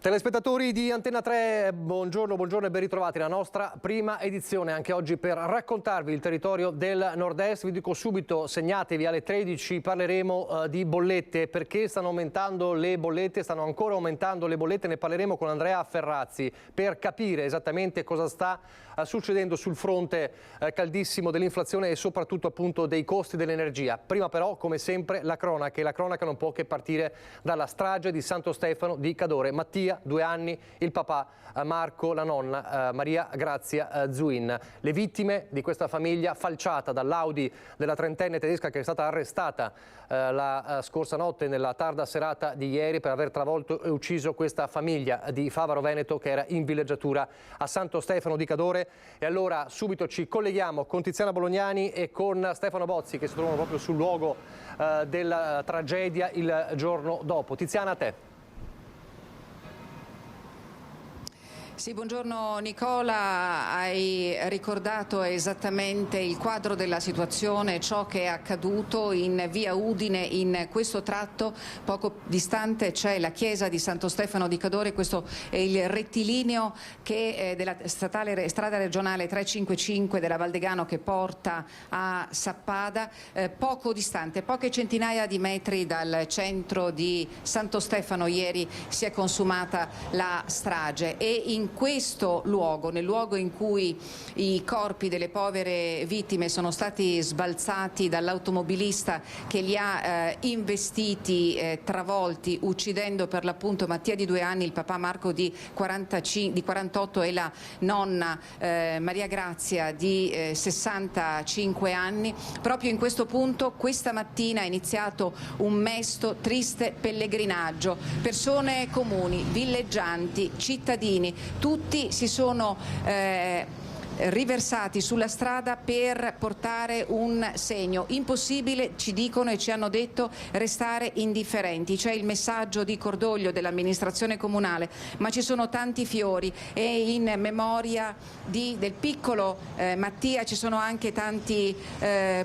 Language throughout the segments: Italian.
Telespettatori di Antenna 3, buongiorno e ben ritrovati. La nostra prima edizione anche oggi per raccontarvi il territorio del nord-est. Vi dico subito, segnatevi, alle 13 parleremo di bollette. Perché stanno aumentando le bollette? Stanno ancora aumentando le bollette, ne parleremo con Andrea Ferrazzi per capire esattamente cosa sta succedendo sul fronte caldissimo dell'inflazione e soprattutto appunto dei costi dell'energia. Prima però, come sempre, la cronaca, e la cronaca non può che partire dalla strage di Santo Stefano di Cadore. Mattia, 2 anni, il papà Marco, la nonna Maria Grazia Zuin. Le vittime di questa famiglia falciata dall'Audi della trentenne tedesca che è stata arrestata la scorsa notte nella tarda serata di ieri per aver travolto e ucciso questa famiglia di Favaro Veneto che era in villeggiatura a Santo Stefano di Cadore. E allora subito ci colleghiamo con Tiziana Bolognani e con Stefano Bozzi che si trovano proprio sul luogo della tragedia il giorno dopo. Tiziana, a te. Sì, buongiorno Nicola, hai ricordato esattamente il quadro della situazione, ciò che è accaduto in via Udine. In questo tratto poco distante c'è la chiesa di Santo Stefano di Cadore, questo è il rettilineo che della strada regionale 355 della Valdegano che porta a Sappada, poco distante, poche centinaia di metri dal centro di Santo Stefano. Ieri si è consumata la strage e in questo luogo, nel luogo in cui i corpi delle povere vittime sono stati sbalzati dall'automobilista che li ha investiti, travolti, uccidendo per l'appunto Mattia di 2 anni, il papà Marco di 48 e la nonna Maria Grazia di 65 anni. Proprio in questo punto questa mattina è iniziato un mesto, triste pellegrinaggio. Persone comuni, villeggianti, cittadini, tutti si sono riversati sulla strada per portare un segno. Impossibile, ci dicono e ci hanno detto, restare indifferenti. C'è il messaggio di cordoglio dell'amministrazione comunale, ma ci sono tanti fiori e in memoria del piccolo Mattia ci sono anche tanti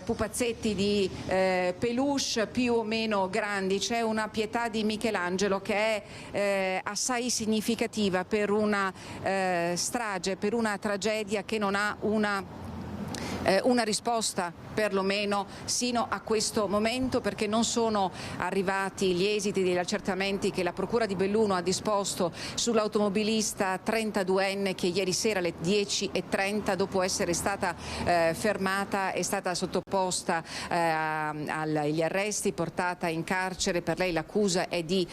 pupazzetti di peluche più o meno grandi. C'è una Pietà di Michelangelo che è assai significativa per una strage, per una tragedia che non ha una risposta perlomeno sino a questo momento, perché non sono arrivati gli esiti degli accertamenti che la Procura di Belluno ha disposto sull'automobilista 32enne che ieri sera alle 10:30, dopo essere stata fermata, è stata sottoposta agli arresti, portata in carcere. Per lei l'accusa è di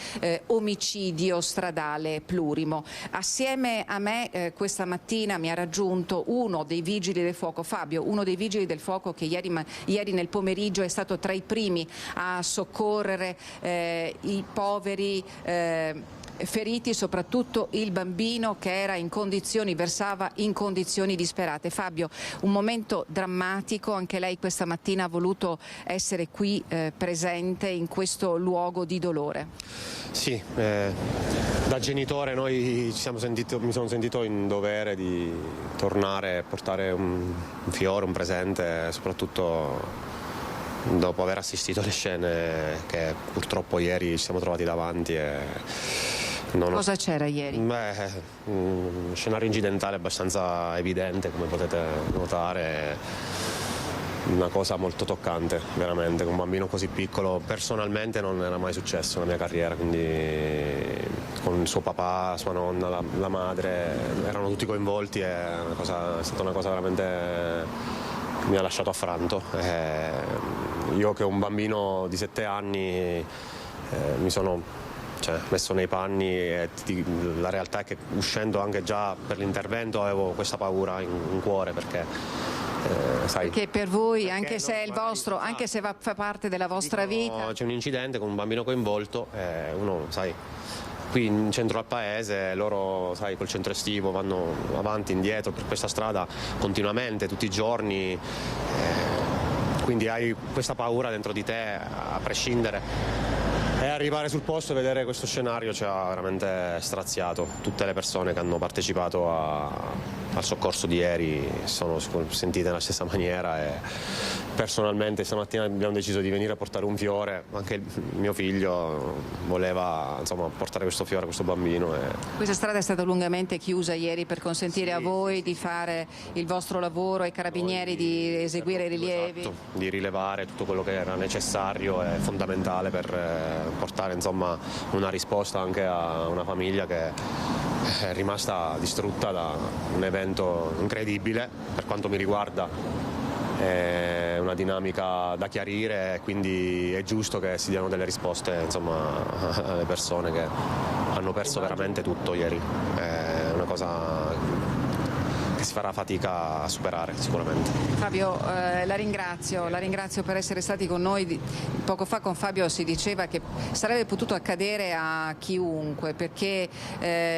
omicidio stradale plurimo. Assieme a me questa mattina mi ha raggiunto uno dei vigili del fuoco, Fabio, uno dei vigili del fuoco che ieri nel pomeriggio è stato tra i primi a soccorrere i poveri feriti, soprattutto il bambino che era versava in condizioni disperate. Fabio, un momento drammatico, anche lei questa mattina ha voluto essere qui presente in questo luogo di dolore. Sì, da genitore mi sono sentito in dovere di tornare e portare un fiore, un presente, soprattutto dopo aver assistito alle scene che purtroppo ieri ci siamo trovati davanti. Cosa c'era ieri? Un scenario incidentale abbastanza evidente, come potete notare, una cosa molto toccante, veramente, con un bambino così piccolo. Personalmente non era mai successo nella mia carriera, quindi con il suo papà, sua nonna, la madre, erano tutti coinvolti, è stata una cosa veramente che mi ha lasciato affranto. Io che ho un bambino di 7 anni mi sono messo nei panni e la realtà è che uscendo anche già per l'intervento avevo questa paura in cuore, perché perché per voi, anche se è il vostro, anche se fa parte della vostra vita, c'è un incidente con un bambino coinvolto, uno qui in centro al paese, loro col centro estivo vanno avanti e indietro per questa strada continuamente, tutti i giorni, quindi hai questa paura dentro di te a prescindere. E arrivare sul posto e vedere questo scenario ci ha veramente straziato. Tutte le persone che hanno partecipato al soccorso di ieri sono sentite nella stessa maniera e personalmente stamattina abbiamo deciso di venire a portare un fiore, anche il mio figlio voleva insomma, portare questo fiore a questo bambino. Questa strada è stata lungamente chiusa ieri per consentire a voi di fare il vostro lavoro, ai carabinieri di eseguire i rilievi. Esatto, di rilevare tutto quello che era necessario e fondamentale per portare insomma, una risposta anche a una famiglia che è rimasta distrutta da un evento incredibile per quanto mi riguarda. È una dinamica da chiarire e quindi è giusto che si diano delle risposte insomma, alle persone che hanno perso veramente tutto ieri. È una cosa che si farà fatica a superare sicuramente. Fabio, la ringrazio per essere stati con noi. Poco fa con Fabio si diceva che sarebbe potuto accadere a chiunque, perché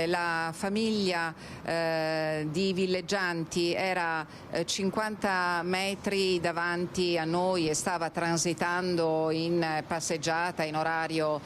la famiglia di villeggianti era 50 metri davanti a noi e stava transitando in passeggiata in orario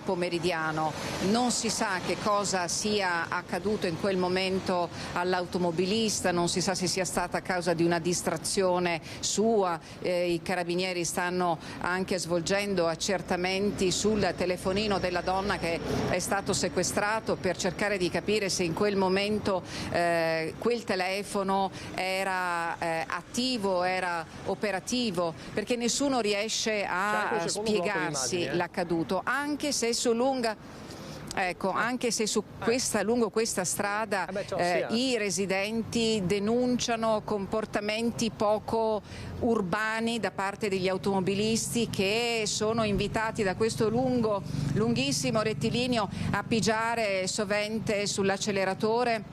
pomeridiano. Non si sa che cosa sia accaduto in quel momento all'automobilista, non si sa se sia stata a causa di una distrazione sua. I carabinieri stanno anche svolgendo accertamenti sul telefonino della donna che è stato sequestrato per cercare di capire se in quel momento quel telefono era attivo, era operativo, perché nessuno riesce a spiegarsi l'accaduto, anche se su lunga... Ecco, anche se lungo questa strada i residenti denunciano comportamenti poco urbani da parte degli automobilisti che sono invitati da questo lunghissimo rettilineo a pigiare sovente sull'acceleratore.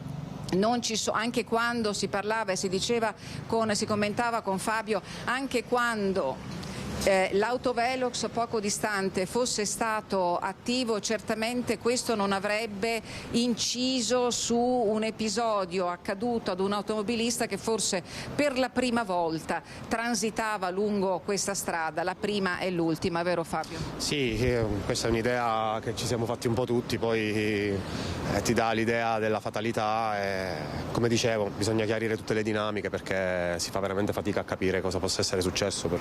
Anche quando si parlava e si commentava con Fabio, anche quando l'autovelox poco distante fosse stato attivo, certamente questo non avrebbe inciso su un episodio accaduto ad un automobilista che forse per la prima volta transitava lungo questa strada, la prima e l'ultima, vero Fabio? Sì, questa è un'idea che ci siamo fatti un po' tutti, poi ti dà l'idea della fatalità e, come dicevo, bisogna chiarire tutte le dinamiche perché si fa veramente fatica a capire cosa possa essere successo per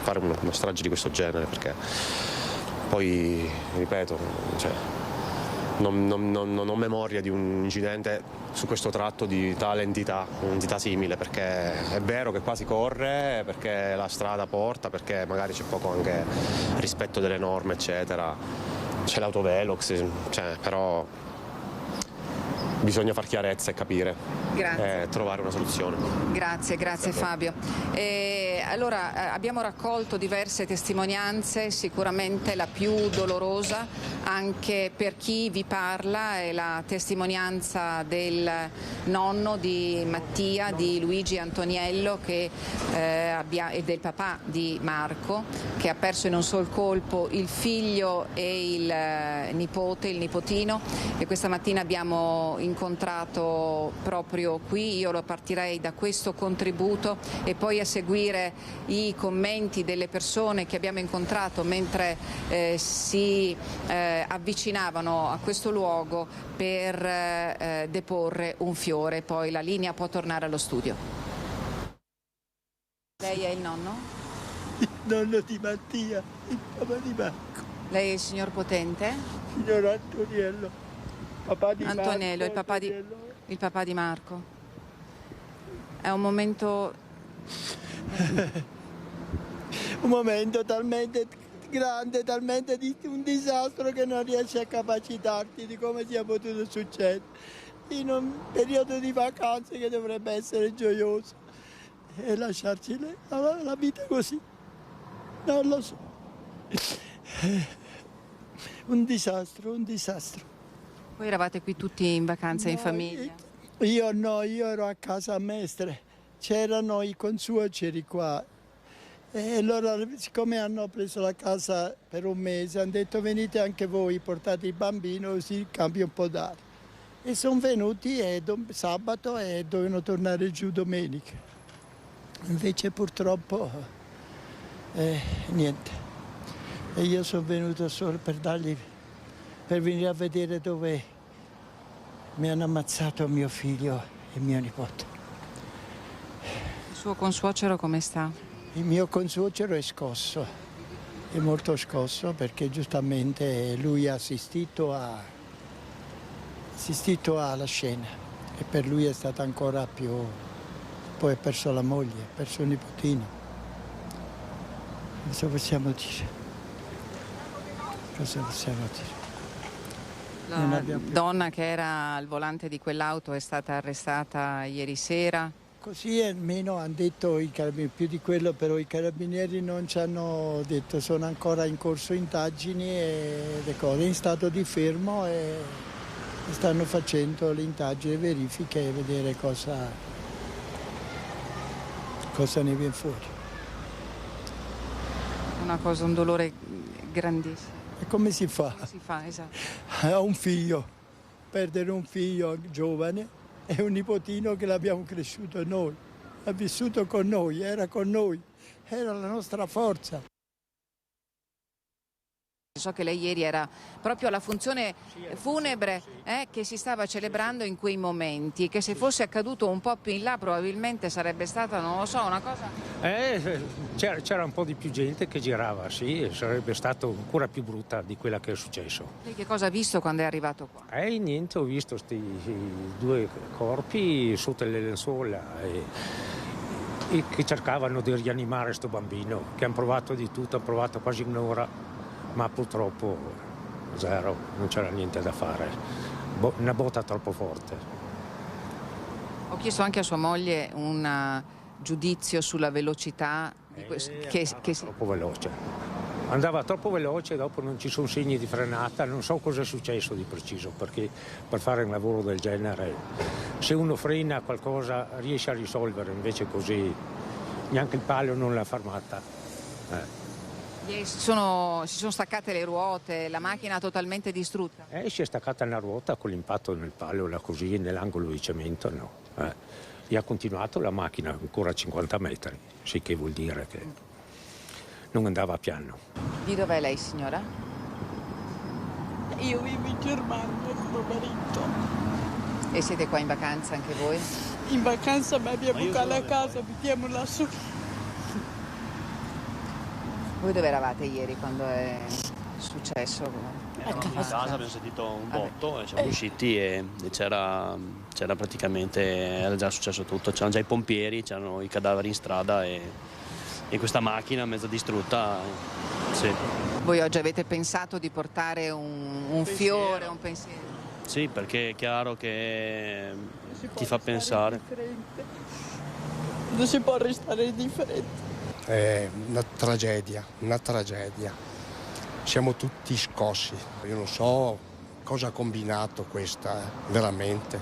fare una strage di questo genere, perché poi, ripeto, cioè, non ho memoria di un incidente su questo tratto di tale entità, un'entità simile, perché è vero che qua si corre, perché la strada porta, perché magari c'è poco anche rispetto delle norme, eccetera, c'è l'autovelox, cioè, però bisogna far chiarezza e capire e trovare una soluzione. Grazie Fabio. Allora abbiamo raccolto diverse testimonianze, sicuramente la più dolorosa anche per chi vi parla è la testimonianza del nonno di Mattia, di Luigi Antoniello e del papà di Marco, che ha perso in un sol colpo il figlio e il nipotino, e questa mattina abbiamo incontrato proprio qui. Io lo partirei da questo contributo e poi a seguire i commenti delle persone che abbiamo incontrato mentre si avvicinavano a questo luogo per deporre un fiore. Poi la linea può tornare allo studio. Lei è il nonno? Il nonno di Mattia, il papà di Marco. Lei è il signor Potente? Signor Antoniello, papà di Antoniello, Marco. Il papà di Marco. È un momento... Un momento talmente grande, talmente un disastro che non riesci a capacitarti di come sia potuto succedere in un periodo di vacanze che dovrebbe essere gioioso, e lasciarci la vita così, non lo so. Un disastro. Voi eravate qui tutti in vacanza, in famiglia? Io no, io ero a casa a Mestre, c'erano i consuoceri qua e loro, siccome hanno preso la casa per un mese, hanno detto venite anche voi, portate il bambino così cambia un po' d'aria. E sono venuti sabato e dovevano tornare giù domenica. Invece purtroppo niente. E io sono venuto solo per venire a vedere dove Mi hanno ammazzato mio figlio e mio nipote. Il suo consuocero come sta? Il mio consuocero è scosso, è molto scosso perché giustamente lui ha assistito alla scena e per lui è stata ancora più... Poi ha perso la moglie, ha perso il nipotino. Cosa possiamo dire? Cosa possiamo dire? La donna che era al volante di quell'auto è stata arrestata ieri sera. Così almeno hanno detto i carabinieri, più di quello però i carabinieri non ci hanno detto, sono ancora in corso indagini e le cose, in stato di fermo e stanno facendo le indagini e verifiche e vedere cosa ne viene fuori. Un dolore grandissimo. E come si fa? Come si fa, esatto. Ha un figlio, perdere un figlio giovane e un nipotino che l'abbiamo cresciuto noi, ha vissuto con noi, era la nostra forza. So che lei ieri era proprio alla funzione funebre che si stava celebrando in quei momenti, che se fosse accaduto un po' più in là probabilmente sarebbe stata, non lo so, una cosa... C'era un po' di più gente che girava, sì, sarebbe stato ancora più brutta di quella che è successo. Lei che cosa ha visto quando è arrivato qua? Niente, ho visto questi 2 corpi sotto le lenzuola e che cercavano di rianimare sto bambino, che hanno provato di tutto, hanno provato quasi un'ora. Ma purtroppo zero, non c'era niente da fare, una botta troppo forte. Ho chiesto anche a sua moglie un giudizio sulla velocità Troppo veloce. Andava troppo veloce, dopo non ci sono segni di frenata, non so cosa è successo di preciso, perché per fare un lavoro del genere, se uno frena qualcosa riesce a risolvere, invece così neanche il palo non l'ha fermata. Si sono staccate le ruote, la macchina totalmente distrutta? Si è staccata una ruota con l'impatto nel palo, là così, nell'angolo di cemento, no. E ha continuato la macchina ancora a 50 metri, sì, che vuol dire che non andava piano. Di dov'è lei, signora? Io vivo in Germania con mio marito. E siete qua in vacanza anche voi? In vacanza, ma abbiamo qua la casa, abitiamo lassù. Voi dove eravate ieri quando è successo? A casa abbiamo sentito un botto e siamo usciti e c'era praticamente, era già successo tutto, c'erano già i pompieri, c'erano i cadaveri in strada e questa macchina mezza distrutta. Sì. Voi oggi avete pensato di portare un fiore, un pensiero? Sì, perché è chiaro che ti fa pensare. Non si può restare indifferenti. È una tragedia. Siamo tutti scossi. Io non so cosa ha combinato questa, veramente.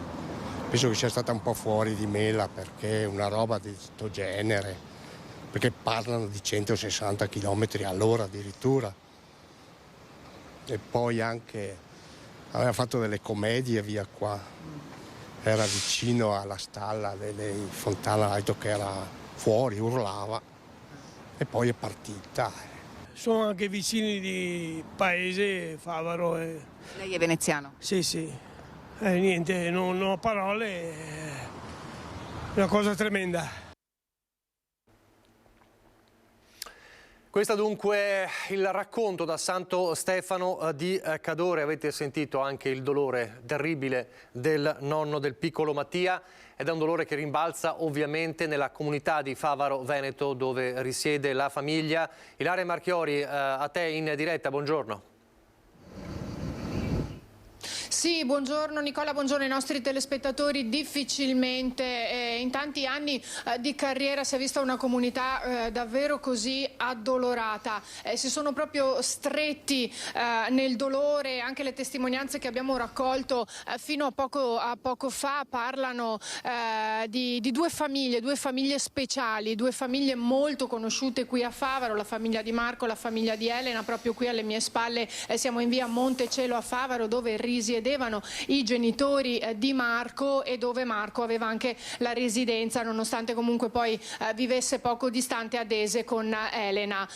Penso che sia stata un po' fuori di mela perché una roba di questo genere, perché parlano di 160 km all'ora addirittura. E poi anche aveva fatto delle commedie via qua. Era vicino alla stalla delle Fontana, ha detto che era fuori, urlava. E poi è partita. Sono anche vicini di paese, Favaro. Lei è veneziano? Sì. Niente, non ho parole, è una cosa tremenda. Questo dunque il racconto da Santo Stefano di Cadore. Avete sentito anche il dolore terribile del nonno del piccolo Mattia ed è un dolore che rimbalza ovviamente nella comunità di Favaro Veneto dove risiede la famiglia. Ilaria Marchiori, a te in diretta, buongiorno. Sì, buongiorno Nicola, buongiorno ai nostri telespettatori. Difficilmente in tanti anni di carriera si è vista una comunità davvero così addolorata. Si sono proprio stretti nel dolore. Anche le testimonianze che abbiamo raccolto fino a poco fa parlano di due famiglie speciali, due famiglie molto conosciute qui a Favaro, la famiglia di Marco, la famiglia di Elena. Proprio qui alle mie spalle siamo in via Montecelo a Favaro dove risiede risiedevano i genitori di Marco e dove Marco aveva anche la residenza, nonostante comunque poi vivesse poco distante a Dese con Elena.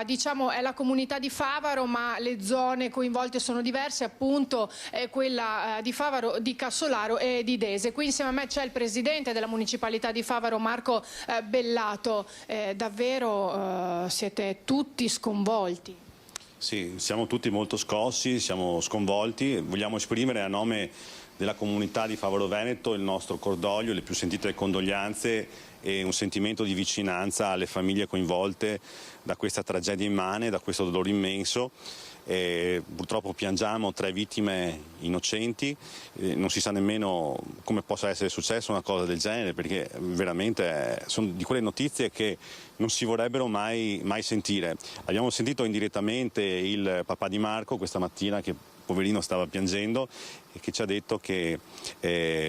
Diciamo è la comunità di Favaro, ma le zone coinvolte sono diverse, appunto quella di Favaro, di Cassolaro e di Dese. Qui insieme a me c'è il presidente della municipalità di Favaro, Marco Bellato. Davvero siete tutti sconvolti? Sì, siamo tutti molto scossi, siamo sconvolti. Vogliamo esprimere a nome della comunità di Favaro Veneto il nostro cordoglio, le più sentite condoglianze e un sentimento di vicinanza alle famiglie coinvolte da questa tragedia immane, da questo dolore immenso. Purtroppo piangiamo 3 vittime innocenti, non si sa nemmeno come possa essere successa una cosa del genere, perché veramente sono di quelle notizie che non si vorrebbero mai sentire. Abbiamo sentito indirettamente il papà di Marco questa mattina, che poverino stava piangendo, e che ci ha detto che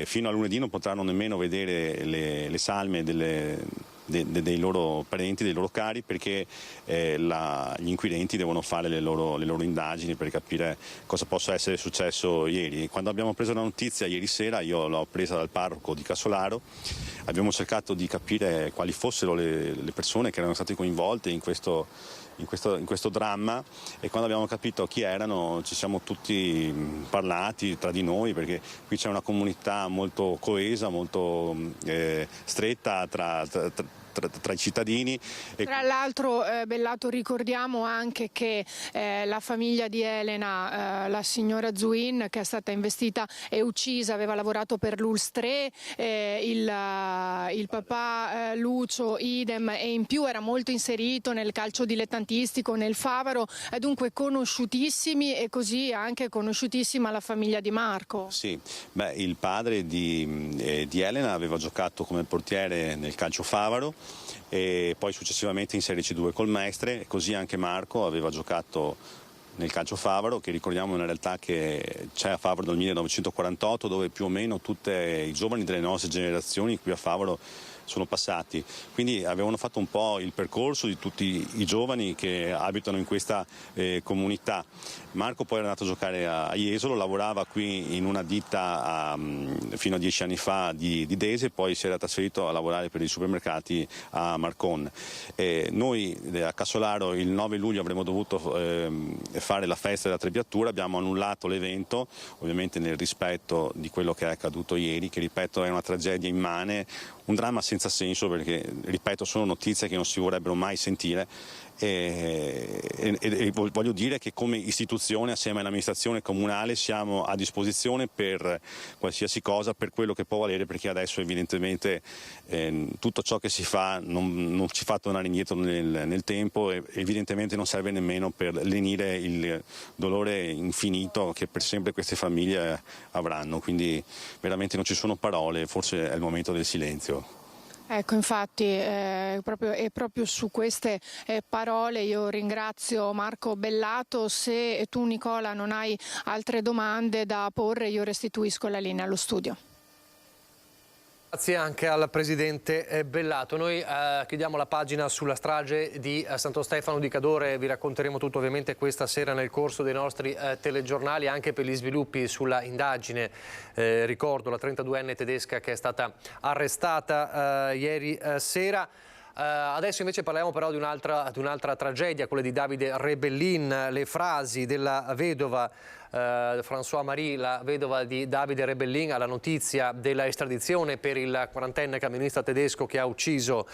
fino a lunedì non potranno nemmeno vedere le salme dei loro parenti, dei loro cari, perché gli inquirenti devono fare le loro indagini per capire cosa possa essere successo ieri. Quando abbiamo preso la notizia ieri sera, io l'ho presa dal parroco di Cassolaro, abbiamo cercato di capire quali fossero le persone che erano state coinvolte in questo dramma, e quando abbiamo capito chi erano ci siamo tutti parlati tra di noi, perché qui c'è una comunità molto coesa, molto stretta tra i cittadini. Tra l'altro, Bellato, ricordiamo anche che la famiglia di Elena, la signora Zuin, che è stata investita e uccisa, aveva lavorato per l'ULSS 3, il papà Lucio idem, e in più era molto inserito nel calcio dilettantistico nel Favaro, dunque conosciutissimi, e così anche conosciutissima la famiglia di Marco. Sì, il padre di Elena aveva giocato come portiere nel calcio Favaro e poi successivamente in Serie C2 col Mestre, così anche Marco aveva giocato nel calcio Favaro, che ricordiamo è una realtà che c'è a Favaro dal 1948, dove più o meno tutti i giovani delle nostre generazioni qui a Favaro sono passati, quindi avevano fatto un po' il percorso di tutti i giovani che abitano in questa comunità. Marco poi era andato a giocare a Jesolo, lavorava qui in una ditta fino a 10 anni fa di Dese, poi si era trasferito a lavorare per i supermercati a Marcon. Noi a Cassolaro il 9 luglio avremmo dovuto fare la festa della trebbiatura, abbiamo annullato l'evento, ovviamente nel rispetto di quello che è accaduto ieri, che ripeto è una tragedia immane, un dramma senza senso, perché ripeto sono notizie che non si vorrebbero mai sentire, e voglio dire che come istituzione assieme all'amministrazione comunale siamo a disposizione per qualsiasi cosa, per quello che può valere, perché adesso evidentemente tutto ciò che si fa non ci fa tornare indietro nel tempo, e evidentemente non serve nemmeno per lenire il dolore infinito che per sempre queste famiglie avranno, quindi veramente non ci sono parole, forse è il momento del silenzio. Ecco, infatti proprio su queste parole io ringrazio Marco Bellato. Se tu, Nicola, non hai altre domande da porre, io restituisco la linea allo studio. Grazie anche al presidente Bellato. Noi chiudiamo la pagina sulla strage di Santo Stefano di Cadore, vi racconteremo tutto ovviamente questa sera nel corso dei nostri telegiornali, anche per gli sviluppi sulla indagine. Ricordo la 32enne tedesca che è stata arrestata ieri sera. Adesso invece parliamo però di un'altra tragedia, quella di Davide Rebellin. Le frasi della vedova François Marie, la vedova di Davide Rebellin, alla notizia della estradizione per il 40enne camionista tedesco che ha ucciso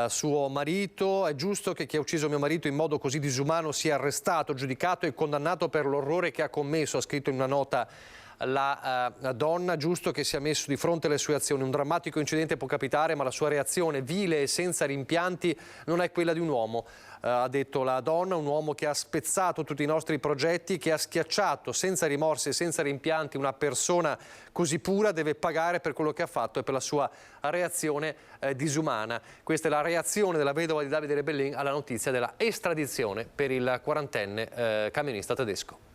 suo marito. È giusto che chi ha ucciso mio marito in modo così disumano sia arrestato, giudicato e condannato per l'orrore che ha commesso, ha scritto in una nota la donna. Giusto che sia messo di fronte alle sue azioni. Un drammatico incidente può capitare, ma la sua reazione vile e senza rimpianti non è quella di un uomo, ha detto la donna, un uomo che ha spezzato tutti i nostri progetti, che ha schiacciato senza rimorsi e senza rimpianti una persona così pura, deve pagare per quello che ha fatto e per la sua reazione disumana. Questa è la reazione della vedova di Davide Rebellin alla notizia della estradizione per il 40enne camionista tedesco.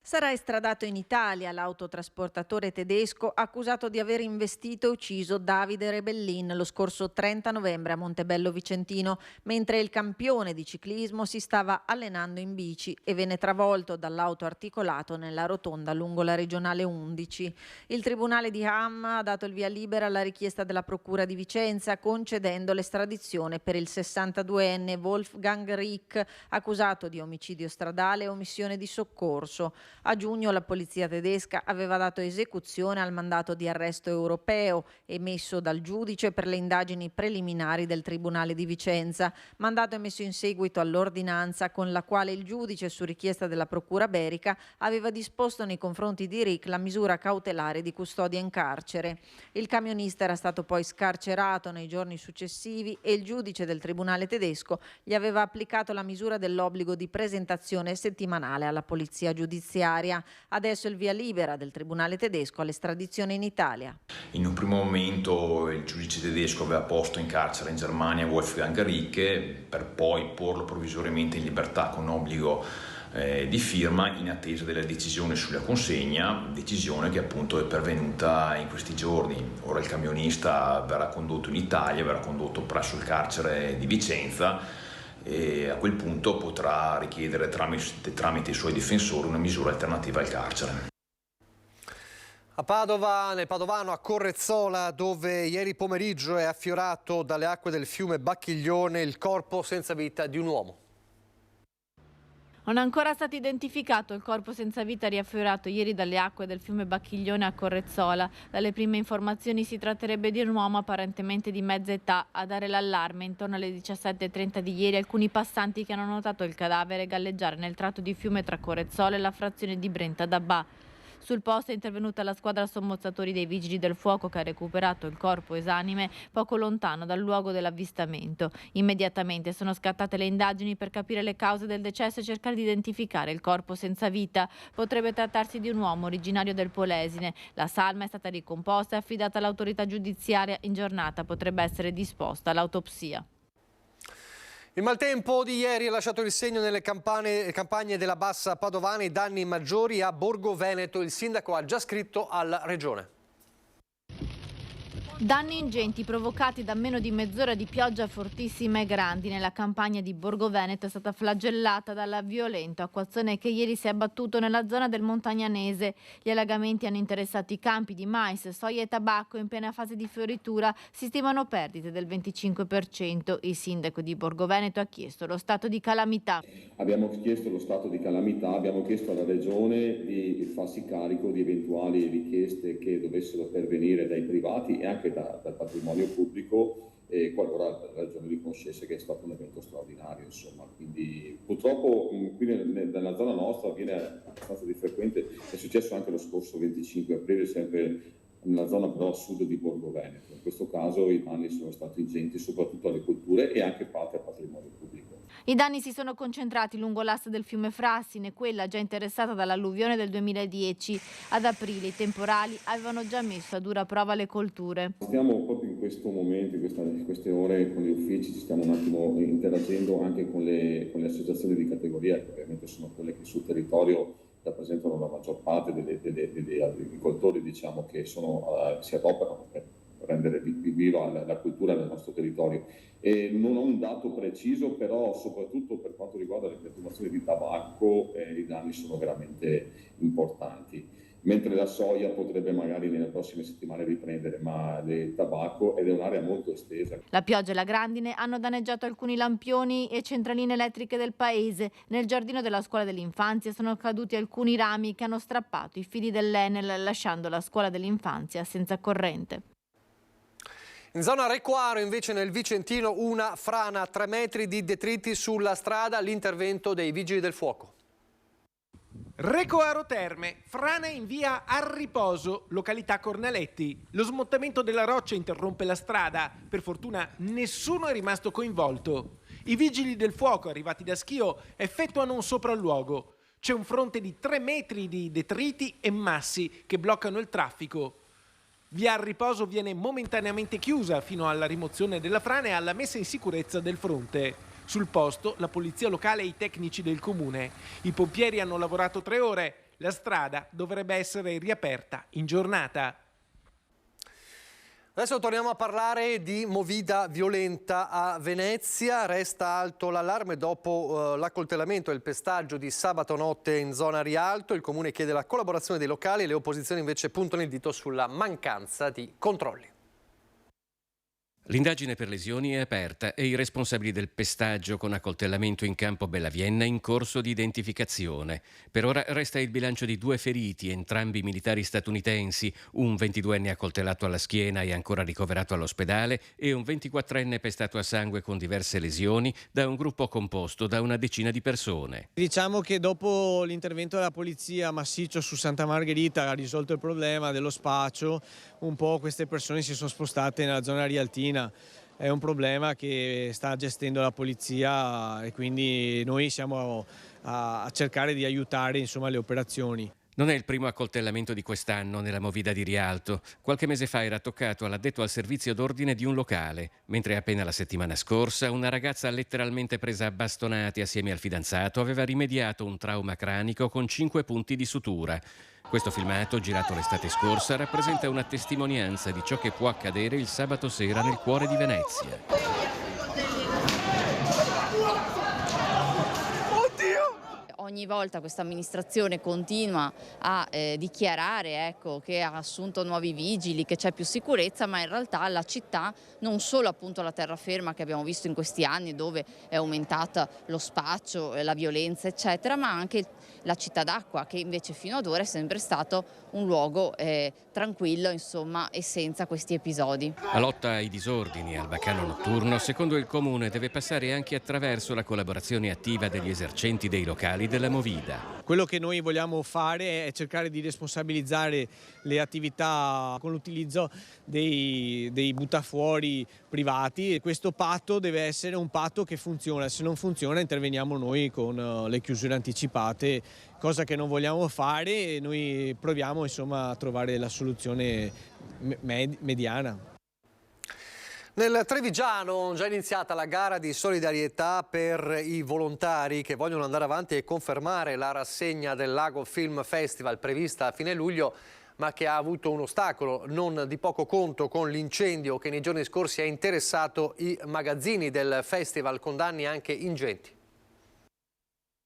Sarà estradato in Italia l'autotrasportatore tedesco accusato di aver investito e ucciso Davide Rebellin lo scorso 30 novembre a Montebello Vicentino, mentre il campione di ciclismo si stava allenando in bici e venne travolto dall'auto articolato nella rotonda lungo la regionale 11. Il tribunale di Hamm ha dato il via libera alla richiesta della procura di Vicenza, concedendo l'estradizione per il 62enne Wolfgang Rieck, accusato di omicidio stradale e omissione di soccorso. A giugno la polizia tedesca aveva dato esecuzione al mandato di arresto europeo emesso dal giudice per le indagini preliminari del Tribunale di Vicenza, mandato emesso in seguito all'ordinanza con la quale il giudice, su richiesta della procura berica, aveva disposto nei confronti di Rieck la misura cautelare di custodia in carcere. Il camionista era stato poi scarcerato nei giorni successivi e il giudice del Tribunale tedesco gli aveva applicato la misura dell'obbligo di presentazione settimanale alla polizia giudiziaria. Adesso il via libera del Tribunale tedesco all'estradizione in Italia. In un primo momento il giudice tedesco aveva posto in carcere in Germania Wolfgang Rieck per poi porlo provvisoriamente in libertà con obbligo di firma in attesa della decisione sulla consegna, decisione che appunto è pervenuta in questi giorni. Ora il camionista verrà condotto in Italia, verrà condotto presso il carcere di Vicenza e a quel punto potrà richiedere tramite i suoi difensori una misura alternativa al carcere. A Padova, nel Padovano, a Correzzola, dove ieri pomeriggio è affiorato dalle acque del fiume Bacchiglione il corpo senza vita di un uomo. Non è ancora stato identificato il corpo senza vita riaffiorato ieri dalle acque del fiume Bacchiglione a Correzzola. Dalle prime informazioni si tratterebbe di un uomo apparentemente di mezza età. A dare l'allarme intorno alle 17:30 di ieri alcuni passanti che hanno notato il cadavere galleggiare nel tratto di fiume tra Correzzola e la frazione di Brenta d'Abbà. Sul posto è intervenuta la squadra sommozzatori dei Vigili del Fuoco che ha recuperato il corpo esanime poco lontano dal luogo dell'avvistamento. Immediatamente sono scattate le indagini per capire le cause del decesso e cercare di identificare il corpo senza vita. Potrebbe trattarsi di un uomo originario del Polesine. La salma è stata ricomposta e affidata all'autorità giudiziaria. In giornata potrebbe essere disposta l'autopsia. Il maltempo di ieri ha lasciato il segno nelle campagne della Bassa Padovana, i danni maggiori a Borgo Veneto. Il sindaco ha già scritto alla regione. Danni ingenti provocati da meno di mezz'ora di pioggia fortissima e grandi. Nella campagna di Borgo Veneto è stata flagellata dalla violenta acquazzone che ieri si è abbattuto nella zona del Montagnanese. Gli allagamenti hanno interessato i campi di mais, soia e tabacco in piena fase di fioritura. Si stimano perdite del 25%. Il sindaco di Borgo Veneto ha chiesto lo stato di calamità. Abbiamo chiesto lo stato di calamità, abbiamo chiesto alla regione di farsi carico di eventuali richieste che dovessero pervenire dai privati e anche dal patrimonio pubblico, qualora la regione riconoscesse che è stato un evento straordinario, insomma. Quindi purtroppo qui nella zona nostra avviene abbastanza di frequente, è successo anche lo scorso 25 aprile, sempre nella zona però a sud di Borgo Veneto. In questo caso i danni sono stati ingenti soprattutto alle colture e anche parte al patrimonio pubblico. I danni si sono concentrati lungo l'asse del fiume Frassine, quella già interessata dall'alluvione del 2010. Ad aprile i temporali avevano già messo a dura prova le colture. Stiamo proprio in questo momento, in queste ore con gli uffici, ci stiamo un attimo interagendo anche con le associazioni di categoria, che ovviamente sono quelle che sul territorio rappresentano la maggior parte degli agricoltori, diciamo, che si adoperano per rendere viva la cultura nel nostro territorio. E non ho un dato preciso, però soprattutto per quanto riguarda le piantumazioni di tabacco i danni sono veramente importanti, mentre la soia potrebbe magari nelle prossime settimane riprendere, ma il tabacco ed è un'area molto estesa. La pioggia e la grandine hanno danneggiato alcuni lampioni e centraline elettriche del paese. Nel giardino della scuola dell'infanzia sono caduti alcuni rami che hanno strappato i fili dell'Enel, lasciando la scuola dell'infanzia senza corrente. In zona Recoaro, invece, nel Vicentino, una frana, 3 metri di detriti sulla strada, l'intervento dei Vigili del Fuoco. Recoaro Terme, frana in via Al Riposo, località Cornaletti. Lo smottamento della roccia interrompe la strada. Per fortuna nessuno è rimasto coinvolto. I Vigili del Fuoco, arrivati da Schio, effettuano un sopralluogo. C'è un fronte di 3 metri di detriti e massi che bloccano il traffico. Via Al Riposo viene momentaneamente chiusa fino alla rimozione della frana e alla messa in sicurezza del fronte. Sul posto la polizia locale e i tecnici del comune. I pompieri hanno lavorato 3 ore. La strada dovrebbe essere riaperta in giornata. Adesso torniamo a parlare di movida violenta a Venezia. Resta alto l'allarme dopo l'accoltellamento e il pestaggio di sabato notte in zona Rialto. Il comune chiede la collaborazione dei locali, le opposizioni invece puntano il dito sulla mancanza di controlli. L'indagine per lesioni è aperta e i responsabili del pestaggio con accoltellamento in campo Bellavienna in corso di identificazione. Per ora resta il bilancio di 2 feriti, entrambi militari statunitensi, un 22enne accoltellato alla schiena e ancora ricoverato all'ospedale e un 24enne pestato a sangue con diverse lesioni da un gruppo composto da una decina di persone. Diciamo che dopo l'intervento della polizia massiccio su Santa Margherita ha risolto il problema dello spaccio, un po' queste persone si sono spostate nella zona rialtina. È un problema che sta gestendo la polizia e quindi noi siamo a cercare di aiutare, insomma, le operazioni. Non è il primo accoltellamento di quest'anno nella movida di Rialto. Qualche mese fa era toccato all'addetto al servizio d'ordine di un locale, mentre appena la settimana scorsa una ragazza letteralmente presa a bastonate assieme al fidanzato aveva rimediato un trauma cranico con 5 punti di sutura. Questo filmato, girato l'estate scorsa, rappresenta una testimonianza di ciò che può accadere il sabato sera nel cuore di Venezia. Ogni volta questa amministrazione continua a dichiarare, ecco, che ha assunto nuovi vigili, che c'è più sicurezza, ma in realtà la città, non solo appunto la terraferma che abbiamo visto in questi anni dove è aumentata lo spaccio, la violenza eccetera, ma anche la città d'acqua che invece fino ad ora è sempre stato un luogo tranquillo, insomma, e senza questi episodi. La lotta ai disordini e al baccano notturno, secondo il Comune, deve passare anche attraverso la collaborazione attiva degli esercenti dei locali della movida. Quello che noi vogliamo fare è cercare di responsabilizzare le attività con l'utilizzo dei buttafuori privati e questo patto deve essere un patto che funziona. Se non funziona interveniamo noi con le chiusure anticipate, cosa che non vogliamo fare e noi proviamo, insomma, a trovare la soluzione mediana. Nel Trevigiano è già iniziata la gara di solidarietà per i volontari che vogliono andare avanti e confermare la rassegna del Lago Film Festival prevista a fine luglio, ma che ha avuto un ostacolo non di poco conto con l'incendio che nei giorni scorsi ha interessato i magazzini del festival con danni anche ingenti.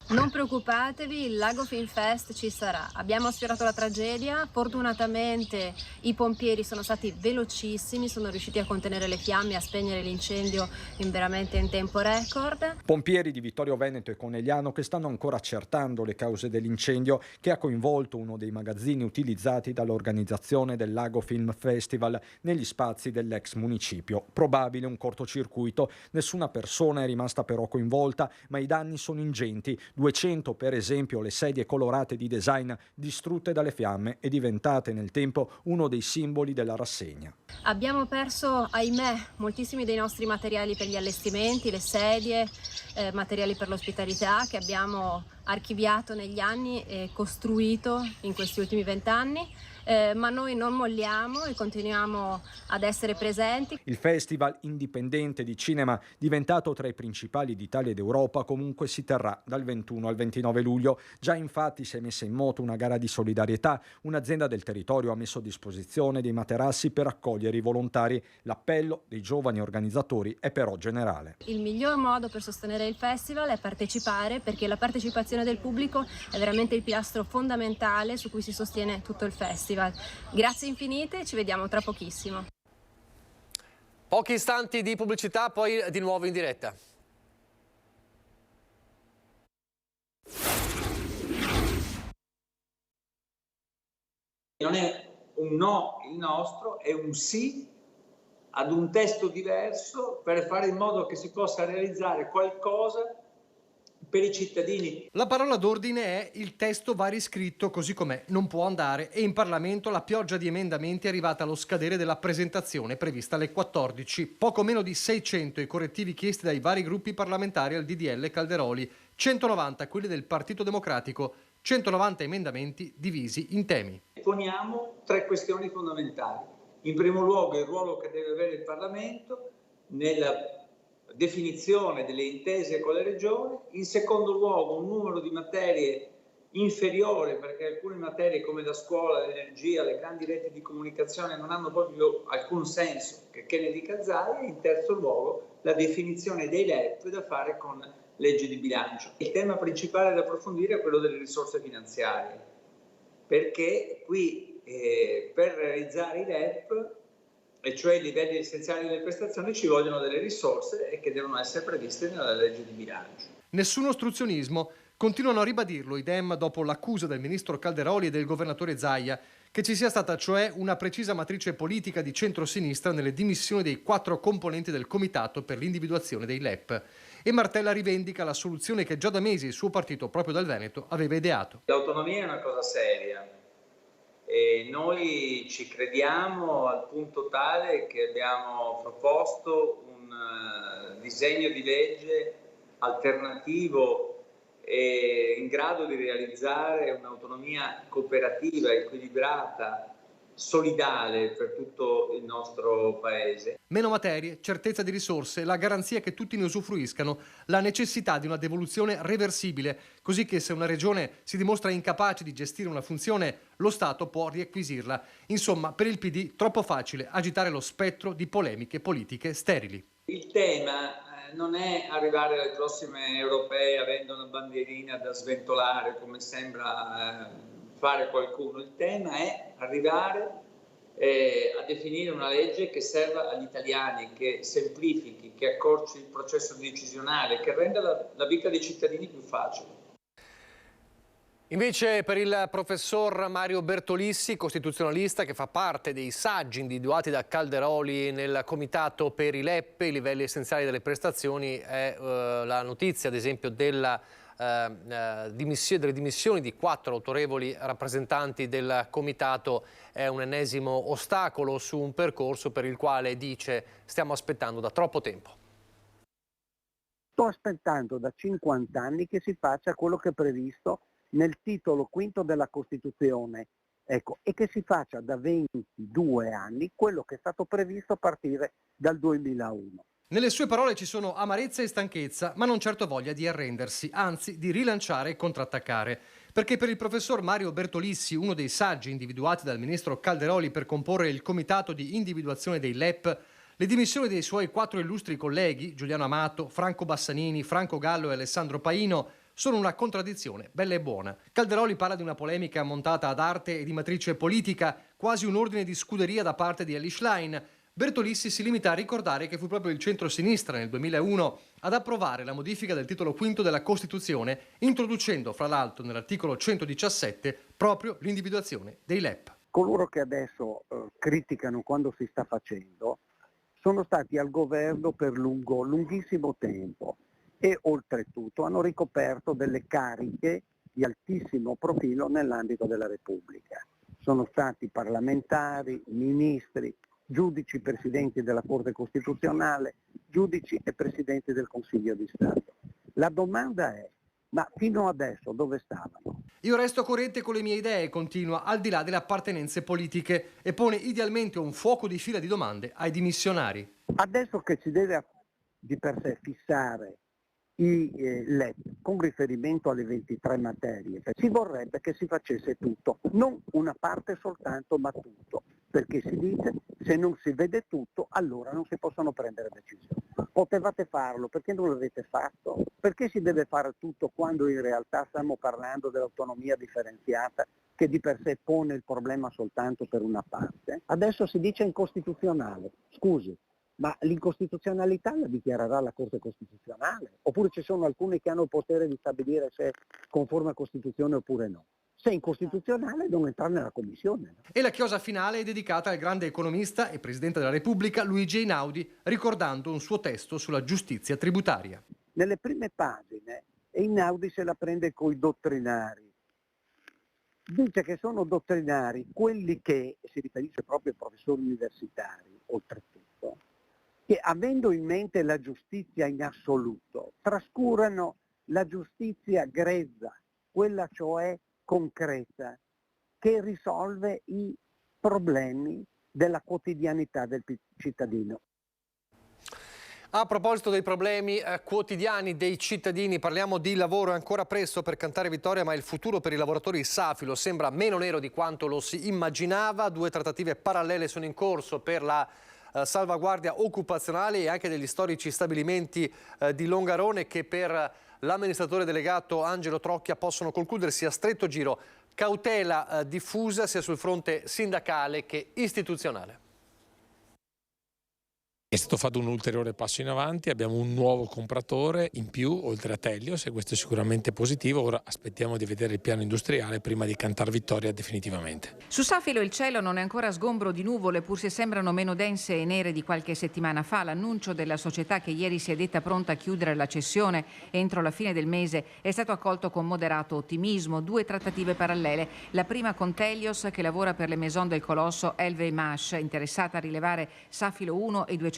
Non preoccupatevi, il Lago Film Fest ci sarà. Abbiamo sfiorato la tragedia, fortunatamente i pompieri sono stati velocissimi, sono riusciti a contenere le fiamme e a spegnere l'incendio veramente in tempo record. Pompieri di Vittorio Veneto e Conegliano che stanno ancora accertando le cause dell'incendio che ha coinvolto uno dei magazzini utilizzati dall'organizzazione del Lago Film Festival negli spazi dell'ex municipio. Probabile un cortocircuito, nessuna persona è rimasta però coinvolta, ma i danni sono ingenti. 200 per esempio le sedie colorate di design distrutte dalle fiamme e diventate nel tempo uno dei simboli della rassegna. Abbiamo perso, ahimè, moltissimi dei nostri materiali per gli allestimenti, le sedie, materiali per l'ospitalità che abbiamo archiviato negli anni e costruito in questi ultimi 20 anni. Ma noi non molliamo e continuiamo ad essere presenti. Il festival indipendente di cinema, diventato tra i principali d'Italia ed Europa, comunque si terrà dal 21 al 29 luglio. Già infatti si è messa in moto una gara di solidarietà. Un'azienda del territorio ha messo a disposizione dei materassi per accogliere i volontari. L'appello dei giovani organizzatori è però generale. Il miglior modo per sostenere il festival è partecipare, perché la partecipazione del pubblico è veramente il pilastro fondamentale su cui si sostiene tutto il festival. Grazie infinite, ci vediamo tra pochissimo. Pochi istanti di pubblicità, poi di nuovo in diretta. Non è un no il nostro, è un sì ad un testo diverso per fare in modo che si possa realizzare qualcosa per i cittadini. La parola d'ordine è: il testo va riscritto così com'è, non può andare, e in Parlamento la pioggia di emendamenti è arrivata allo scadere della presentazione prevista alle 14. Poco meno di 600 i correttivi chiesti dai vari gruppi parlamentari al DDL Calderoli, 190 quelli del Partito Democratico, 190 emendamenti divisi in temi. Poniamo 3 questioni fondamentali. In primo luogo il ruolo che deve avere il Parlamento nella definizione delle intese con le regioni, in secondo luogo un numero di materie inferiore, perché alcune materie come la scuola, l'energia, le grandi reti di comunicazione non hanno proprio alcun senso, che ne dica Zaia. In terzo luogo la definizione dei LEP da fare con legge di bilancio. Il tema principale da approfondire è quello delle risorse finanziarie, perché qui per realizzare i LEP, e cioè i livelli essenziali delle prestazioni, ci vogliono delle risorse e che devono essere previste nella legge di bilancio. Nessun ostruzionismo. Continuano a ribadirlo i Dem dopo l'accusa del ministro Calderoli e del governatore Zaia che ci sia stata cioè una precisa matrice politica di centrosinistra nelle dimissioni dei 4 componenti del comitato per l'individuazione dei LEP. E Martella rivendica la soluzione che già da mesi il suo partito, proprio dal Veneto, aveva ideato. L'autonomia è una cosa seria e noi ci crediamo al punto tale che abbiamo proposto un disegno di legge alternativo e in grado di realizzare un'autonomia cooperativa, equilibrata, solidale per tutto il nostro Paese. Meno materie, certezza di risorse, la garanzia che tutti ne usufruiscano, la necessità di una devoluzione reversibile, così che se una regione si dimostra incapace di gestire una funzione, lo Stato può riacquisirla. Insomma, per il PD troppo facile agitare lo spettro di polemiche politiche sterili. Il tema non è arrivare alle prossime europee avendo una bandierina da sventolare come sembra fare qualcuno. Il tema è arrivare a definire una legge che serva agli italiani, che semplifichi, che accorci il processo decisionale, che renda la vita dei cittadini più facile. Invece per il professor Mario Bertolissi, costituzionalista che fa parte dei saggi individuati da Calderoli nel comitato per i LEP, i livelli essenziali delle prestazioni, è la notizia ad esempio delle dimissioni di 4 autorevoli rappresentanti del comitato è un ennesimo ostacolo su un percorso per il quale, dice, stiamo aspettando da troppo tempo. Sto aspettando da 50 anni che si faccia quello che è previsto nel titolo quinto della Costituzione, ecco, e che si faccia da 22 anni quello che è stato previsto a partire dal 2001. Nelle sue parole ci sono amarezza e stanchezza, ma non certo voglia di arrendersi, anzi di rilanciare e contrattaccare. Perché per il professor Mario Bertolissi, uno dei saggi individuati dal ministro Calderoli per comporre il comitato di individuazione dei LEP, le dimissioni dei suoi 4 illustri colleghi, Giuliano Amato, Franco Bassanini, Franco Gallo e Alessandro Paino, sono una contraddizione, bella e buona. Calderoli parla di una polemica montata ad arte e di matrice politica, quasi un ordine di scuderia da parte di Elly Schlein. Bertolissi si limita a ricordare che fu proprio il centro-sinistra nel 2001 ad approvare la modifica del titolo quinto della Costituzione, introducendo fra l'altro nell'articolo 117 proprio l'individuazione dei LEP. Coloro che adesso criticano quando si sta facendo sono stati al governo per lunghissimo tempo e oltretutto hanno ricoperto delle cariche di altissimo profilo nell'ambito della Repubblica. Sono stati parlamentari, ministri, giudici, presidenti della Corte Costituzionale, giudici e presidenti del Consiglio di Stato. La domanda è, ma fino adesso dove stavano? Io resto coerente con le mie idee, continua, al di là delle appartenenze politiche, e pone idealmente un fuoco di fila di domande ai dimissionari. Adesso che si deve di per sé fissare i LEP con riferimento alle 23 materie, ci vorrebbe che si facesse tutto, non una parte soltanto ma tutto, perché si dice se non si vede tutto allora non si possono prendere decisioni. Potevate farlo, perché non l'avete fatto? Perché si deve fare tutto quando in realtà stiamo parlando dell'autonomia differenziata che di per sé pone il problema soltanto per una parte? Adesso si dice incostituzionale, scusi. Ma l'incostituzionalità la dichiarerà la Corte Costituzionale? Oppure ci sono alcuni che hanno il potere di stabilire se è conforme a Costituzione oppure no? Se è incostituzionale non entrare nella Commissione. No? E la chiosa finale è dedicata al grande economista e Presidente della Repubblica Luigi Einaudi, ricordando un suo testo sulla giustizia tributaria. Nelle prime pagine Einaudi se la prende coi dottrinari. Dice che sono dottrinari quelli che, si riferisce proprio ai professori universitari, oltretutto, che avendo in mente la giustizia in assoluto, trascurano la giustizia grezza, quella cioè concreta, che risolve i problemi della quotidianità del cittadino. A proposito dei problemi quotidiani dei cittadini, parliamo di lavoro. È ancora presto per cantare vittoria, ma il futuro per i lavoratori Safilo sembra meno nero di quanto lo si immaginava. 2 trattative parallele sono in corso per la salvaguardia occupazionale e anche degli storici stabilimenti di Longarone, che per l'amministratore delegato Angelo Trocchia possono concludersi a stretto giro. Cautela diffusa sia sul fronte sindacale che istituzionale. È stato fatto un ulteriore passo in avanti, abbiamo un nuovo compratore in più oltre a Telios e questo è sicuramente positivo. Ora aspettiamo di vedere il piano industriale prima di cantar vittoria definitivamente. Su Safilo il cielo non è ancora sgombro di nuvole, pur se sembrano meno dense e nere di qualche settimana fa. L'annuncio della società, che ieri si è detta pronta a chiudere la cessione entro la fine del mese, è stato accolto con moderato ottimismo. 2 trattative parallele, la prima con Telios, che lavora per le maison del colosso LVMH, interessata a rilevare Safilo 1 e 250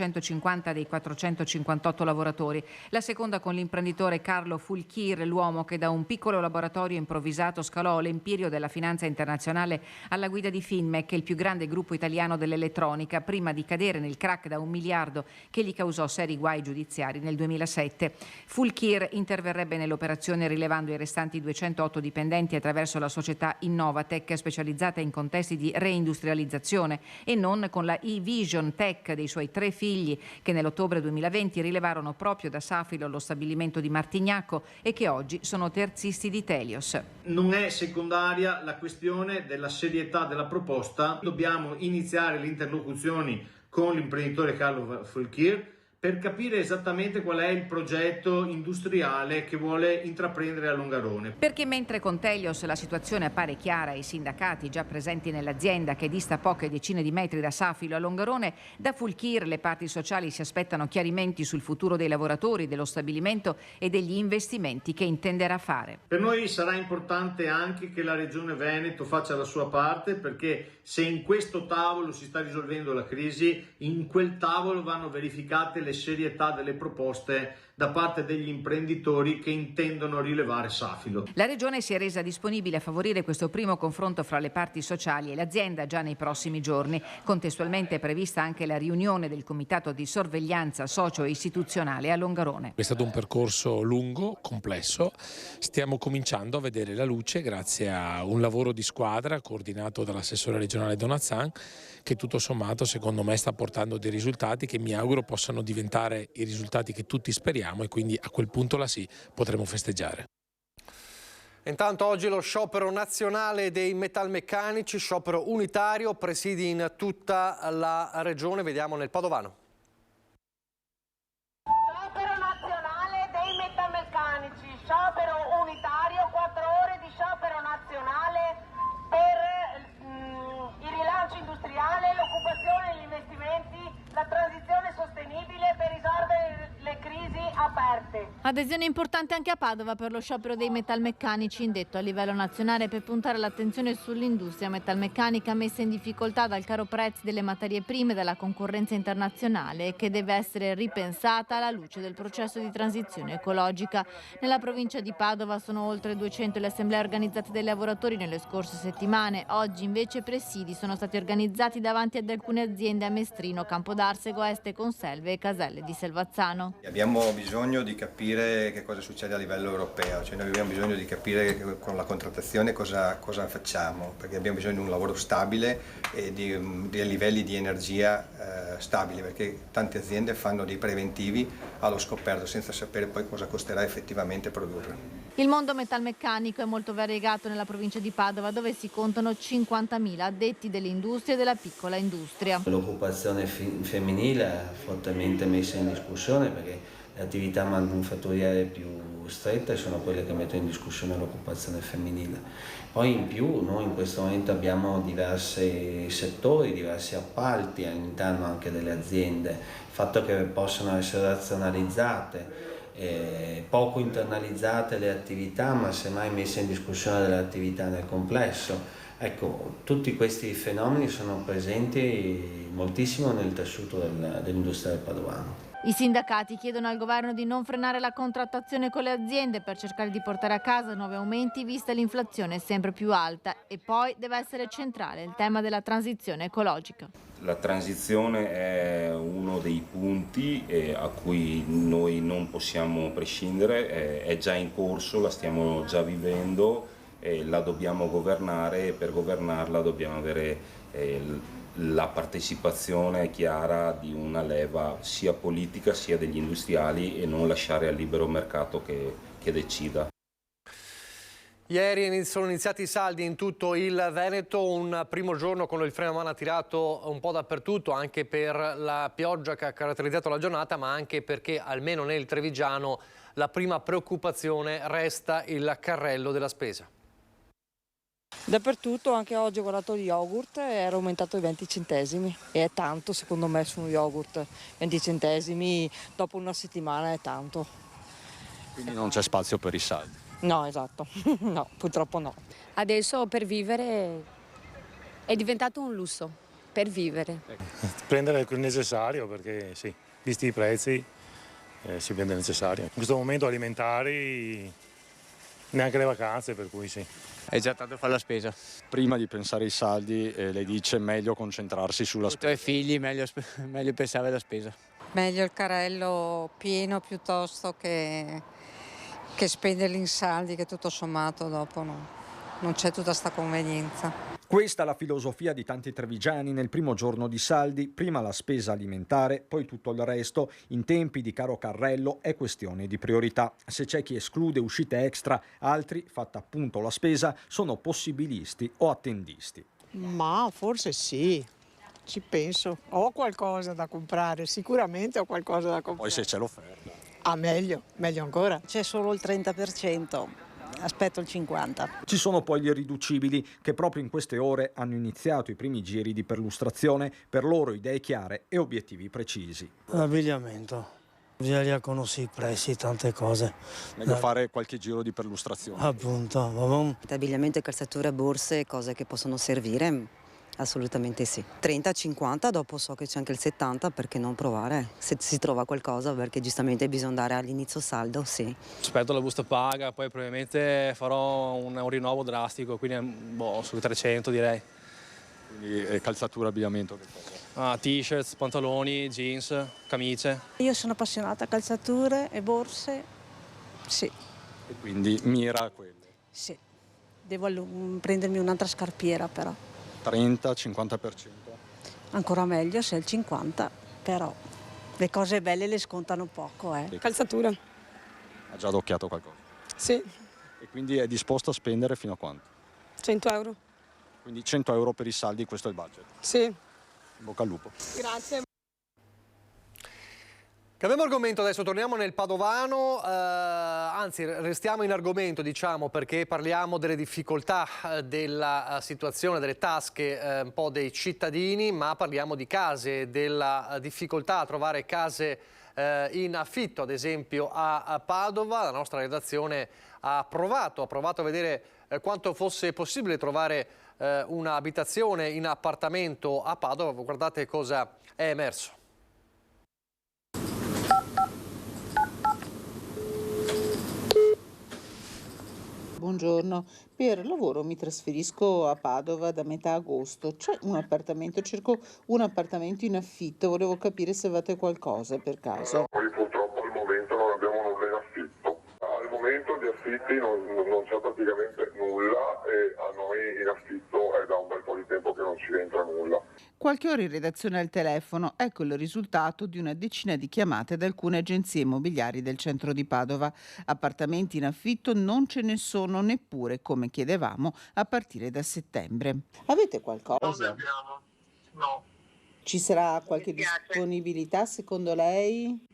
dei 458 lavoratori. La seconda con l'imprenditore Carlo Fulchir, l'uomo che da un piccolo laboratorio improvvisato scalò l'empirio della finanza internazionale alla guida di Finmec, il più grande gruppo italiano dell'elettronica, prima di cadere nel crack da 1 miliardo che gli causò seri guai giudiziari nel 2007. Fulchir interverrebbe nell'operazione rilevando i restanti 208 dipendenti attraverso la società Innovatech, specializzata in contesti di reindustrializzazione, e non con la E-Vision Tech dei suoi 3 figli, che nell'ottobre 2020 rilevarono proprio da Safilo lo stabilimento di Martignacco e che oggi sono terzisti di Telios. Non è secondaria la questione della serietà della proposta. Dobbiamo iniziare le interlocuzioni con l'imprenditore Carlo Fulchir per capire esattamente qual è il progetto industriale che vuole intraprendere a Longarone. Perché mentre con Telios la situazione appare chiara, i sindacati già presenti nell'azienda, che dista poche decine di metri da Safilo a Longarone, da Fulchir le parti sociali si aspettano chiarimenti sul futuro dei lavoratori, dello stabilimento e degli investimenti che intenderà fare. Per noi sarà importante anche che la Regione Veneto faccia la sua parte, perché se in questo tavolo si sta risolvendo la crisi, in quel tavolo vanno verificate le serietà delle proposte da parte degli imprenditori che intendono rilevare Safilo. La Regione si è resa disponibile a favorire questo primo confronto fra le parti sociali e l'azienda già nei prossimi giorni. Contestualmente è prevista anche la riunione del Comitato di Sorveglianza Socio-Istituzionale a Longarone. È stato un percorso lungo, complesso, stiamo cominciando a vedere la luce grazie a un lavoro di squadra coordinato dall'assessore regionale Donazzan, che tutto sommato secondo me sta portando dei risultati che mi auguro possano diventare i risultati che tutti speriamo, e quindi a quel punto là sì potremo festeggiare. Intanto oggi lo sciopero nazionale dei metalmeccanici, sciopero unitario, presidi in tutta la regione, vediamo nel Padovano. Sciopero nazionale dei metalmeccanici, sciopero unitario, 4 ore di sciopero nazionale per il rilancio industriale, l'occupazione, gli investimenti, la transizione sostenibile per risolvere le crisi aperte. Adesione importante anche a Padova per lo sciopero dei metalmeccanici, indetto a livello nazionale per puntare l'attenzione sull'industria metalmeccanica messa in difficoltà dal caro prezzi delle materie prime e dalla concorrenza internazionale, e che deve essere ripensata alla luce del processo di transizione ecologica. Nella provincia di Padova sono oltre 200 le assemblee organizzate dai lavoratori nelle scorse settimane. Oggi invece presidi sono stati organizzati davanti ad alcune aziende a Mestrino, Campodarsego, Este Conselve e Caselle di Selvazzano. Abbiamo bisogno di capire che cosa succede a livello europeo, cioè noi abbiamo bisogno di capire con la contrattazione cosa facciamo, perché abbiamo bisogno di un lavoro stabile e di livelli di energia stabili, perché tante aziende fanno dei preventivi allo scoperto senza sapere poi cosa costerà effettivamente produrre. Il mondo metalmeccanico è molto variegato nella provincia di Padova, dove si contano 50.000 addetti dell'industria e della piccola industria. L'occupazione femminile è fortemente messa in discussione, perché le attività manifatturiere più strette sono quelle che mettono in discussione l'occupazione femminile. Poi in più noi in questo momento abbiamo diversi settori, diversi appalti all'interno anche delle aziende. Il fatto che possano essere razionalizzate, poco internalizzate le attività, ma semmai messe in discussione delle attività nel complesso. Ecco, tutti questi fenomeni sono presenti moltissimo nel tessuto dell'industria del padovano. I sindacati chiedono al governo di non frenare la contrattazione con le aziende per cercare di portare a casa nuovi aumenti vista l'inflazione sempre più alta, e poi deve essere centrale il tema della transizione ecologica. La transizione è uno dei punti a cui noi non possiamo prescindere, è già in corso, la stiamo già vivendo, la dobbiamo governare e per governarla dobbiamo avere la partecipazione chiara di una leva sia politica sia degli industriali e non lasciare al libero mercato che decida. Ieri sono iniziati i saldi in tutto il Veneto, un primo giorno con il freno a mano tirato un po' dappertutto, anche per la pioggia che ha caratterizzato la giornata, ma anche perché almeno nel Trevigiano la prima preoccupazione resta il carrello della spesa. Dappertutto, anche oggi ho guardato gli yogurt e era aumentato di 20 centesimi e è tanto secondo me su uno yogurt, 20 centesimi dopo una settimana è tanto. Quindi non c'è spazio per i saldi? No, esatto, no, purtroppo no. Adesso per vivere è diventato un lusso, per vivere. Prendere il necessario perché sì, visti i prezzi si prende il necessario. In questo momento alimentari neanche le vacanze, per cui sì. È già tanto fare la spesa. Prima di pensare ai saldi lei dice meglio concentrarsi sulla spesa. Ai figli meglio pensare alla spesa. Meglio il carrello pieno piuttosto che spenderli in saldi, che tutto sommato dopo non c'è tutta sta convenienza. Questa è la filosofia di tanti trevigiani nel primo giorno di saldi, prima la spesa alimentare, poi tutto il resto. In tempi di caro carrello è questione di priorità. Se c'è chi esclude uscite extra, altri, fatta appunto la spesa, sono possibilisti o attendisti. Ma forse sì, ci penso. Ho qualcosa da comprare, sicuramente ho qualcosa da comprare. Poi se c'è l'offerta. Ah, meglio ancora. C'è solo il 30%. Aspetto il 50%. Ci sono poi gli irriducibili che proprio in queste ore hanno iniziato i primi giri di perlustrazione, per loro idee chiare e obiettivi precisi. L'abbigliamento, bisogna conoscere i prezzi, tante cose. Meglio fare qualche giro di perlustrazione. Appunto. Abbigliamento, calzature, borse, cose che possono servire. Assolutamente sì. 30-50, dopo so che c'è anche il 70, perché non provare? Se si trova qualcosa, perché giustamente bisogna andare all'inizio saldo, sì. Aspetto la busta paga, poi probabilmente farò un rinnovo drastico, quindi su 300 direi. Quindi calzatura, abbigliamento, che cosa? T-shirts, pantaloni, jeans, camicie. Io sono appassionata a calzature e borse, sì. E quindi mira a quelle? Sì, devo prendermi un'altra scarpiera però. 30-50%? Ancora meglio se è il 50%, però le cose belle le scontano poco. Calzatura. Ha già adocchiato qualcosa? Sì. E quindi è disposto a spendere fino a quanto? 100 euro. Quindi 100 euro per i saldi, questo è il budget. Sì. In bocca al lupo. Grazie. Cambiamo argomento adesso, torniamo nel Padovano, anzi restiamo in argomento diciamo perché parliamo delle difficoltà della situazione, delle tasche un po' dei cittadini, ma parliamo di case, della difficoltà a trovare case in affitto, ad esempio a Padova. La nostra redazione ha provato a vedere quanto fosse possibile trovare un'abitazione in appartamento a Padova. Guardate cosa è emerso. Buongiorno, per lavoro mi trasferisco a Padova da metà agosto. C'è un appartamento, cerco un appartamento in affitto, volevo capire se avete qualcosa per caso. Noi purtroppo al momento non abbiamo nulla in affitto. Al momento di affitti non c'è praticamente nulla e a noi in affitto è da un bel po' di tempo che non ci entra nulla. Qualche ora in redazione al telefono, ecco il risultato di una decina di chiamate da alcune agenzie immobiliari del centro di Padova. Appartamenti in affitto non ce ne sono neppure, come chiedevamo, a partire da settembre. Avete qualcosa? Non abbiamo, no. Ci sarà qualche disponibilità secondo lei?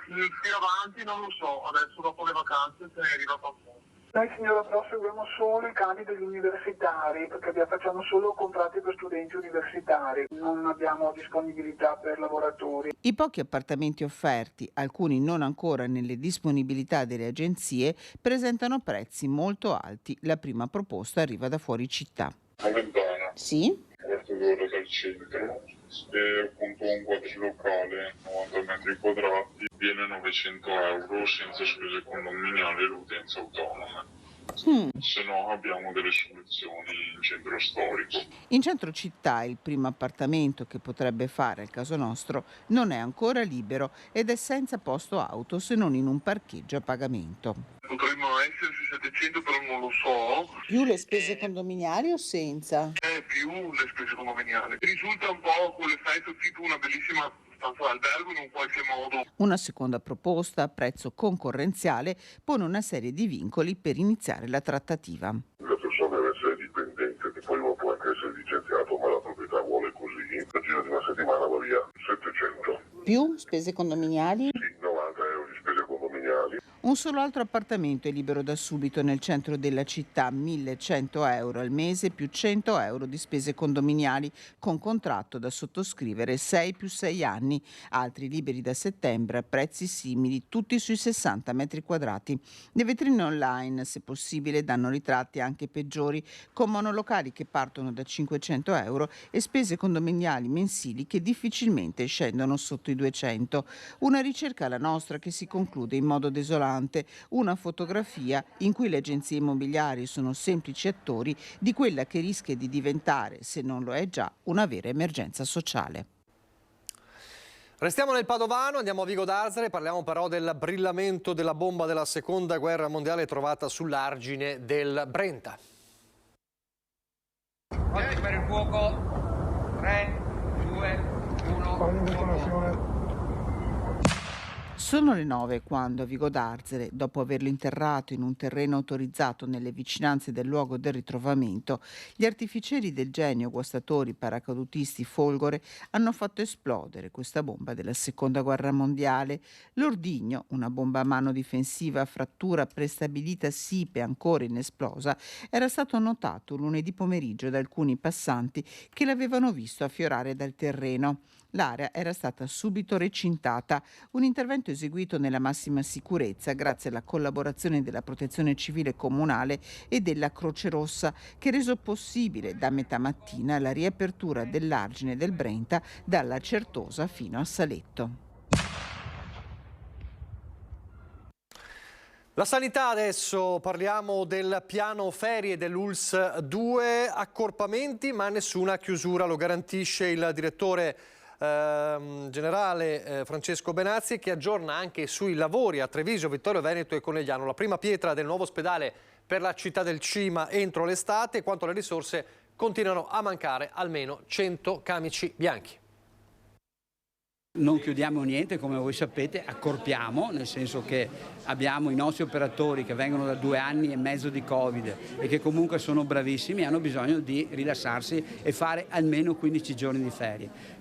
Più avanti non lo so, adesso dopo le vacanze se ne arriva qualcuno. Noi signora però seguiamo solo i casi degli universitari perché facciamo solo contratti per studenti universitari, non abbiamo disponibilità per lavoratori. I pochi appartamenti offerti, alcuni non ancora nelle disponibilità delle agenzie, presentano prezzi molto alti. La prima proposta arriva da fuori città. Sì? Adesso 2 ore dal centro e appunto un quadrilocale 90 metri quadrati viene 900 euro senza spese condominiali e l'utenza autonoma. Se no abbiamo delle soluzioni in centro storico. In centro città il primo appartamento che potrebbe fare al caso nostro non è ancora libero ed è senza posto auto se non in un parcheggio a pagamento. Potremmo esserci 700 però non lo so. Più le spese condominiali o senza? Più le spese condominiali. Risulta un po' quell'effetto tipo una bellissima stanza d'albergo in un qualche modo. Una seconda proposta a prezzo concorrenziale pone una serie di vincoli per iniziare la trattativa. La persona deve essere dipendente, che poi uno può anche essere licenziato, ma la proprietà vuole così. Nel giro di una settimana va via 700. Più spese condominiali? Sì, 90 euro di spese condominiali. Un solo altro appartamento è libero da subito nel centro della città, 1.100 euro al mese più 100 euro di spese condominiali, con contratto da sottoscrivere 6 più 6 anni. Altri liberi da settembre a prezzi simili, tutti sui 60 metri quadrati. Le vetrine online, se possibile, danno ritratti anche peggiori, con monolocali che partono da 500 euro e spese condominiali mensili che difficilmente scendono sotto i 200. Una ricerca, la nostra, che si conclude in modo desolante. Una fotografia in cui le agenzie immobiliari sono semplici attori di quella che rischia di diventare, se non lo è già, una vera emergenza sociale. Restiamo nel Padovano, andiamo a Vigo d'Arzere, parliamo però del brillamento della bomba della Seconda Guerra Mondiale trovata sull'argine del Brenta. Oggi per il fuoco, 3, 2, 1. Sono le 9 quando a Vigo d'Arzere, dopo averlo interrato in un terreno autorizzato nelle vicinanze del luogo del ritrovamento, gli artificieri del Genio, guastatori, paracadutisti, Folgore, hanno fatto esplodere questa bomba della Seconda Guerra Mondiale. L'ordigno, una bomba a mano difensiva a frattura prestabilita SIPE ancora inesplosa, era stato notato lunedì pomeriggio da alcuni passanti che l'avevano visto affiorare dal terreno. L'area era stata subito recintata, un intervento eseguito nella massima sicurezza grazie alla collaborazione della Protezione Civile Comunale e della Croce Rossa, che ha reso possibile da metà mattina la riapertura dell'argine del Brenta dalla Certosa fino a Saletto. La sanità adesso, parliamo del piano ferie dell'ULSS 2, accorpamenti ma nessuna chiusura, lo garantisce il direttore generale Francesco Benazzi, che aggiorna anche sui lavori a Treviso, Vittorio Veneto e Conegliano. La prima pietra del nuovo ospedale per la città del Cima entro l'estate. Quanto alle risorse, continuano a mancare almeno 100 camici bianchi. Non chiudiamo niente, come voi sapete, accorpiamo, nel senso che abbiamo i nostri operatori che vengono da 2 anni e mezzo di Covid e che comunque sono bravissimi, hanno bisogno di rilassarsi e fare almeno 15 giorni di ferie.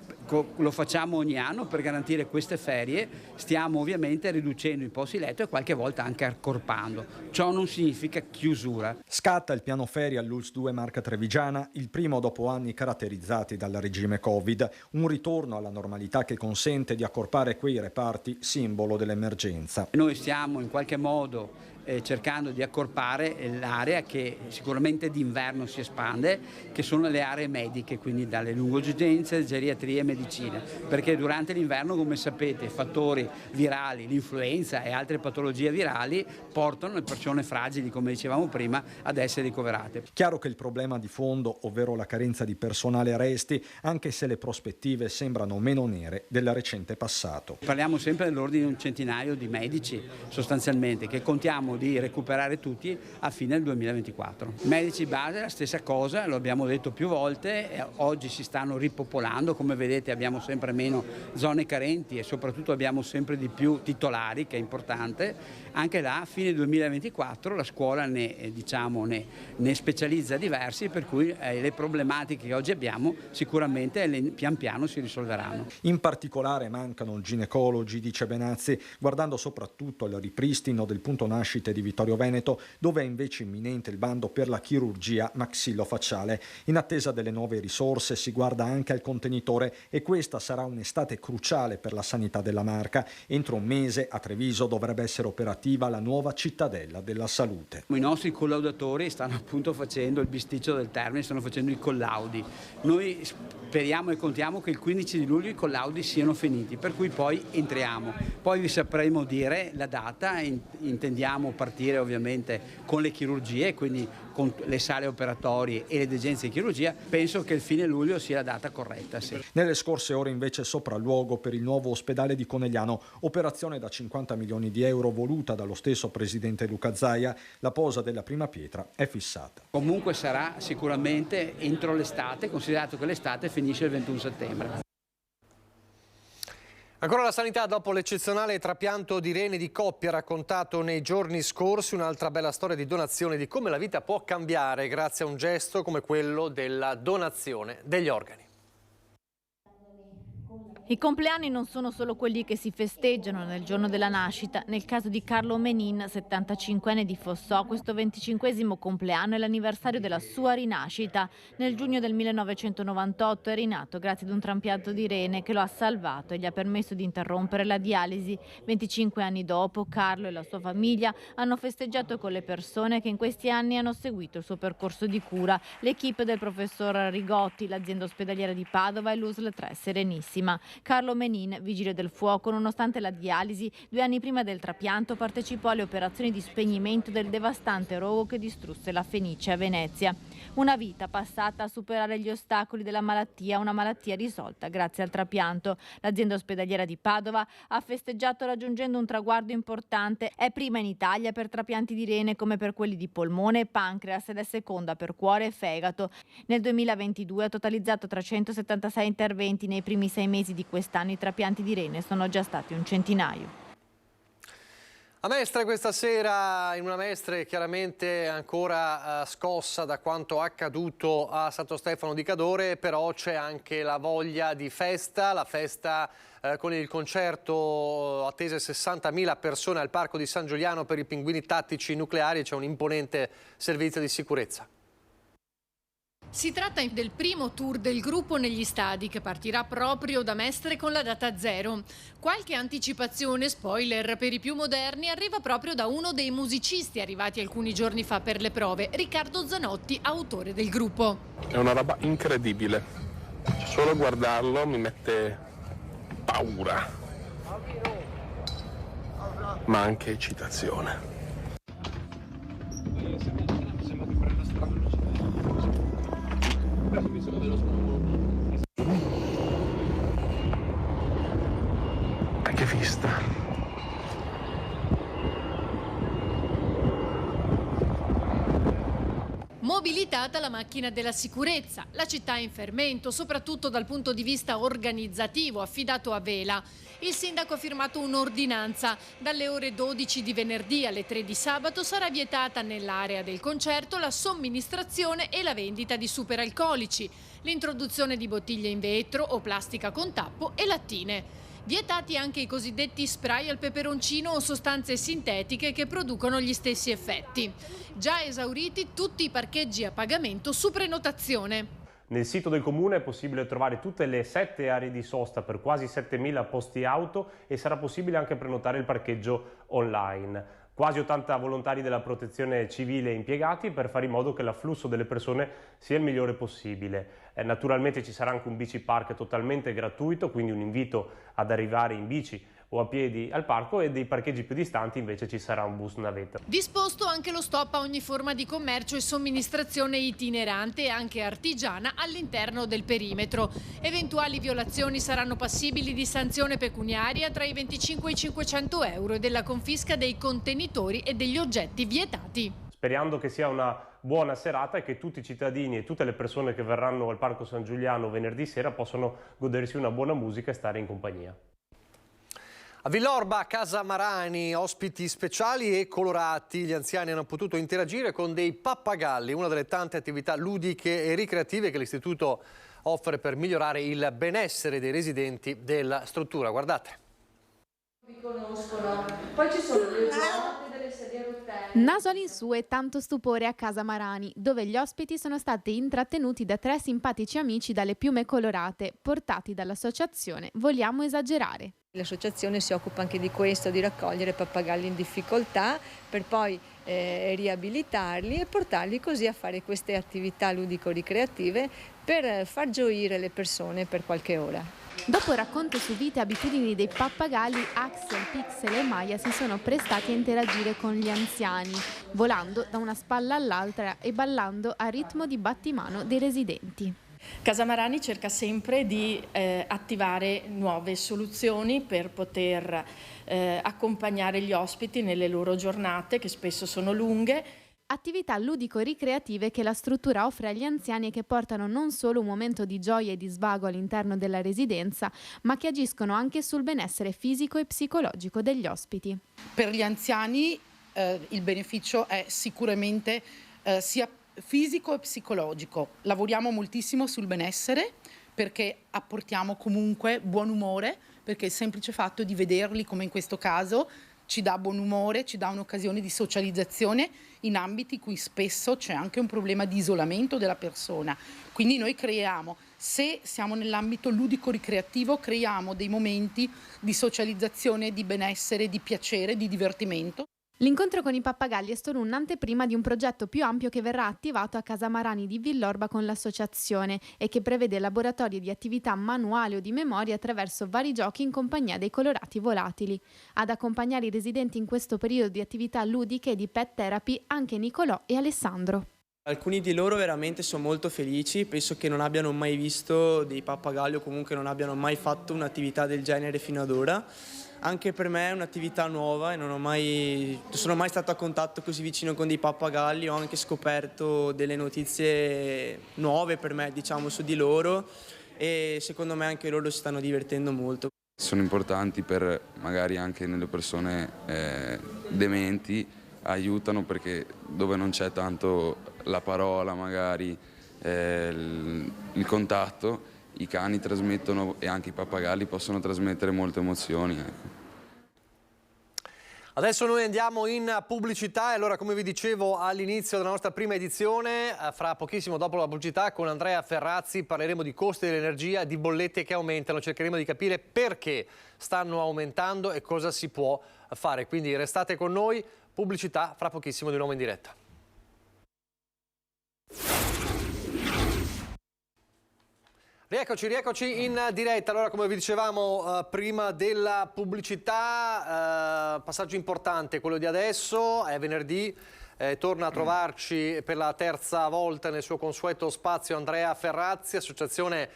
Lo facciamo ogni anno per garantire queste ferie, stiamo ovviamente riducendo i posti letto e qualche volta anche accorpando. Ciò non significa chiusura. Scatta il piano ferie all'ULSS 2 Marca Trevigiana, il primo dopo anni caratterizzati dal regime Covid, un ritorno alla normalità che consente di accorpare quei reparti simbolo dell'emergenza. Noi stiamo in qualche modo cercando di accorpare l'area che sicuramente d'inverno si espande, che sono le aree mediche, quindi dalle lungogigenze, geriatria e medicina, perché durante l'inverno, come sapete, fattori virali, l'influenza e altre patologie virali portano le persone fragili, come dicevamo prima, ad essere ricoverate. Chiaro che il problema di fondo, ovvero la carenza di personale, resti, anche se le prospettive sembrano meno nere del recente passato. Parliamo sempre dell'ordine di un centinaio di medici, sostanzialmente, che contiamo di recuperare tutti a fine del 2024. Medici base la stessa cosa, lo abbiamo detto più volte, oggi si stanno ripopolando, come vedete abbiamo sempre meno zone carenti e soprattutto abbiamo sempre di più titolari, che è importante. Anche là a fine 2024 la scuola ne specializza diversi, per cui le problematiche che oggi abbiamo sicuramente pian piano si risolveranno. In particolare mancano ginecologi, dice Benazzi, guardando soprattutto al ripristino del punto nascita Ospite di Vittorio Veneto, dove è invece imminente il bando per la chirurgia maxillofacciale. In attesa delle nuove risorse si guarda anche al contenitore e questa sarà un'estate cruciale per la sanità della Marca. Entro un mese a Treviso dovrebbe essere operativa la nuova cittadella della salute. I nostri collaudatori stanno appunto facendo il bisticcio del termine, stanno facendo i collaudi. Noi speriamo e contiamo che il 15 di luglio i collaudi siano finiti, per cui poi entriamo. Poi vi sapremo dire la data, intendiamo partire ovviamente con le chirurgie, quindi con le sale operatorie e le degenze di chirurgia. Penso che il fine luglio sia la data corretta. Sì. Nelle scorse ore invece sopralluogo per il nuovo ospedale di Conegliano, operazione da 50 milioni di euro voluta dallo stesso presidente Luca Zaia. La posa della prima pietra è fissata. Comunque sarà sicuramente entro l'estate, considerato che l'estate finisce il 21 settembre. Ancora la sanità dopo l'eccezionale trapianto di rene di coppia raccontato nei giorni scorsi, un'altra bella storia di donazione, di come la vita può cambiare grazie a un gesto come quello della donazione degli organi. I compleanni non sono solo quelli che si festeggiano nel giorno della nascita. Nel caso di Carlo Menin, 75enne di Fossò, questo 25° compleanno è l'anniversario della sua rinascita. Nel giugno del 1998 è rinato grazie ad un trapianto di rene che lo ha salvato e gli ha permesso di interrompere la dialisi. 25 anni dopo, Carlo e la sua famiglia hanno festeggiato con le persone che in questi anni hanno seguito il suo percorso di cura. L'equipe del professor Rigotti, l'azienda ospedaliera di Padova e l'USL 3 Serenissima. Carlo Menin, vigile del fuoco, nonostante la dialisi, 2 anni prima del trapianto partecipò alle operazioni di spegnimento del devastante rogo che distrusse la Fenice a Venezia. Una vita passata a superare gli ostacoli della malattia, una malattia risolta grazie al trapianto. L'azienda ospedaliera di Padova ha festeggiato raggiungendo un traguardo importante. È prima in Italia per trapianti di rene come per quelli di polmone e pancreas ed è seconda per cuore e fegato. Nel 2022 ha totalizzato 376 interventi. Nei primi 6 mesi di quest'anno i trapianti di rene sono già stati un centinaio. A Mestre questa sera, in una Mestre chiaramente ancora scossa da quanto accaduto a Santo Stefano di Cadore, però c'è anche la voglia di festa, la festa con il concerto, attese 60.000 persone al Parco di San Giuliano per i pinguini tattici nucleari, c'è un imponente servizio di sicurezza. Si tratta del primo tour del gruppo negli stadi che partirà proprio da Mestre con la data 0. Qualche anticipazione, spoiler per i più moderni, arriva proprio da uno dei musicisti arrivati alcuni giorni fa per le prove, Riccardo Zanotti, autore del gruppo. È una roba incredibile, solo guardarlo mi mette paura, ma anche eccitazione. Che vista! Mobilitata la macchina della sicurezza, la città è in fermento, soprattutto dal punto di vista organizzativo, affidato a Vela. Il sindaco ha firmato un'ordinanza. Dalle ore 12 di venerdì alle 3 di sabato sarà vietata nell'area del concerto la somministrazione e la vendita di superalcolici, l'introduzione di bottiglie in vetro o plastica con tappo e lattine. Vietati anche i cosiddetti spray al peperoncino o sostanze sintetiche che producono gli stessi effetti. Già esauriti tutti i parcheggi a pagamento su prenotazione. Nel sito del comune è possibile trovare tutte le 7 aree di sosta per quasi 7.000 posti auto e sarà possibile anche prenotare il parcheggio online. Quasi 80 volontari della protezione civile impiegati per fare in modo che l'afflusso delle persone sia il migliore possibile. Naturalmente ci sarà anche un bici park totalmente gratuito, quindi un invito ad arrivare in bici o a piedi al parco, e dei parcheggi più distanti invece ci sarà un bus navetta. Disposto anche lo stop a ogni forma di commercio e somministrazione itinerante e anche artigiana all'interno del perimetro. Eventuali violazioni saranno passibili di sanzione pecuniaria tra i 25 e i 500 euro e della confisca dei contenitori e degli oggetti vietati. Sperando che sia una buona serata e che tutti i cittadini e tutte le persone che verranno al Parco San Giuliano venerdì sera possano godersi una buona musica e stare in compagnia. A Villorba, Casa Marani, ospiti speciali e colorati. Gli anziani hanno potuto interagire con dei pappagalli, una delle tante attività ludiche e ricreative che l'istituto offre per migliorare il benessere dei residenti della struttura. Guardate. Vi conoscono. Poi ci sono le ruote delle sedie a rotelle. Naso all'insù e tanto stupore a Casa Marani, dove gli ospiti sono stati intrattenuti da 3 simpatici amici dalle piume colorate, portati dall'associazione Vogliamo Esagerare. L'associazione si occupa anche di questo, di raccogliere pappagalli in difficoltà per poi riabilitarli e portarli così a fare queste attività ludico-ricreative per far gioire le persone per qualche ora. Dopo racconto su vite e abitudini dei pappagalli, Axel, Pixel e Maya si sono prestati a interagire con gli anziani, volando da una spalla all'altra e ballando a ritmo di battimano dei residenti. Casa Marani cerca sempre di attivare nuove soluzioni per poter accompagnare gli ospiti nelle loro giornate, che spesso sono lunghe. Attività ludico-ricreative che la struttura offre agli anziani e che portano non solo un momento di gioia e di svago all'interno della residenza, ma che agiscono anche sul benessere fisico e psicologico degli ospiti. Per gli anziani il beneficio è sicuramente sia fisico e psicologico. Lavoriamo moltissimo sul benessere perché apportiamo comunque buon umore, perché il semplice fatto di vederli, come in questo caso, ci dà buon umore, ci dà un'occasione di socializzazione in ambiti in cui spesso c'è anche un problema di isolamento della persona. Quindi noi creiamo, se siamo nell'ambito ludico-ricreativo, creiamo dei momenti di socializzazione, di benessere, di piacere, di divertimento. L'incontro con i pappagalli è solo un'anteprima di un progetto più ampio che verrà attivato a Casa Marani di Villorba con l'associazione e che prevede laboratori di attività manuali o di memoria attraverso vari giochi in compagnia dei colorati volatili. Ad accompagnare i residenti in questo periodo di attività ludiche e di pet therapy anche Nicolò e Alessandro. Alcuni di loro veramente sono molto felici, penso che non abbiano mai visto dei pappagalli o comunque non abbiano mai fatto un'attività del genere fino ad ora. Anche per me è un'attività nuova e non sono mai stato a contatto così vicino con dei pappagalli, ho anche scoperto delle notizie nuove per me, diciamo, su di loro e secondo me anche loro si stanno divertendo molto. Sono importanti per magari anche nelle persone dementi, aiutano perché dove non c'è tanto la parola, magari il contatto, i cani trasmettono e anche i pappagalli possono trasmettere molte emozioni. Ecco. Adesso noi andiamo in pubblicità e allora, come vi dicevo all'inizio della nostra prima edizione, fra pochissimo dopo la pubblicità con Andrea Ferrazzi parleremo di costi dell'energia, di bollette che aumentano, cercheremo di capire perché stanno aumentando e cosa si può fare. Quindi restate con noi, pubblicità, fra pochissimo di nuovo in diretta. Rieccoci in diretta. Allora, come vi dicevamo prima della pubblicità, passaggio importante, quello di adesso, è venerdì, torna a trovarci per la terza volta nel suo consueto spazio Andrea Ferrazzi, Associazione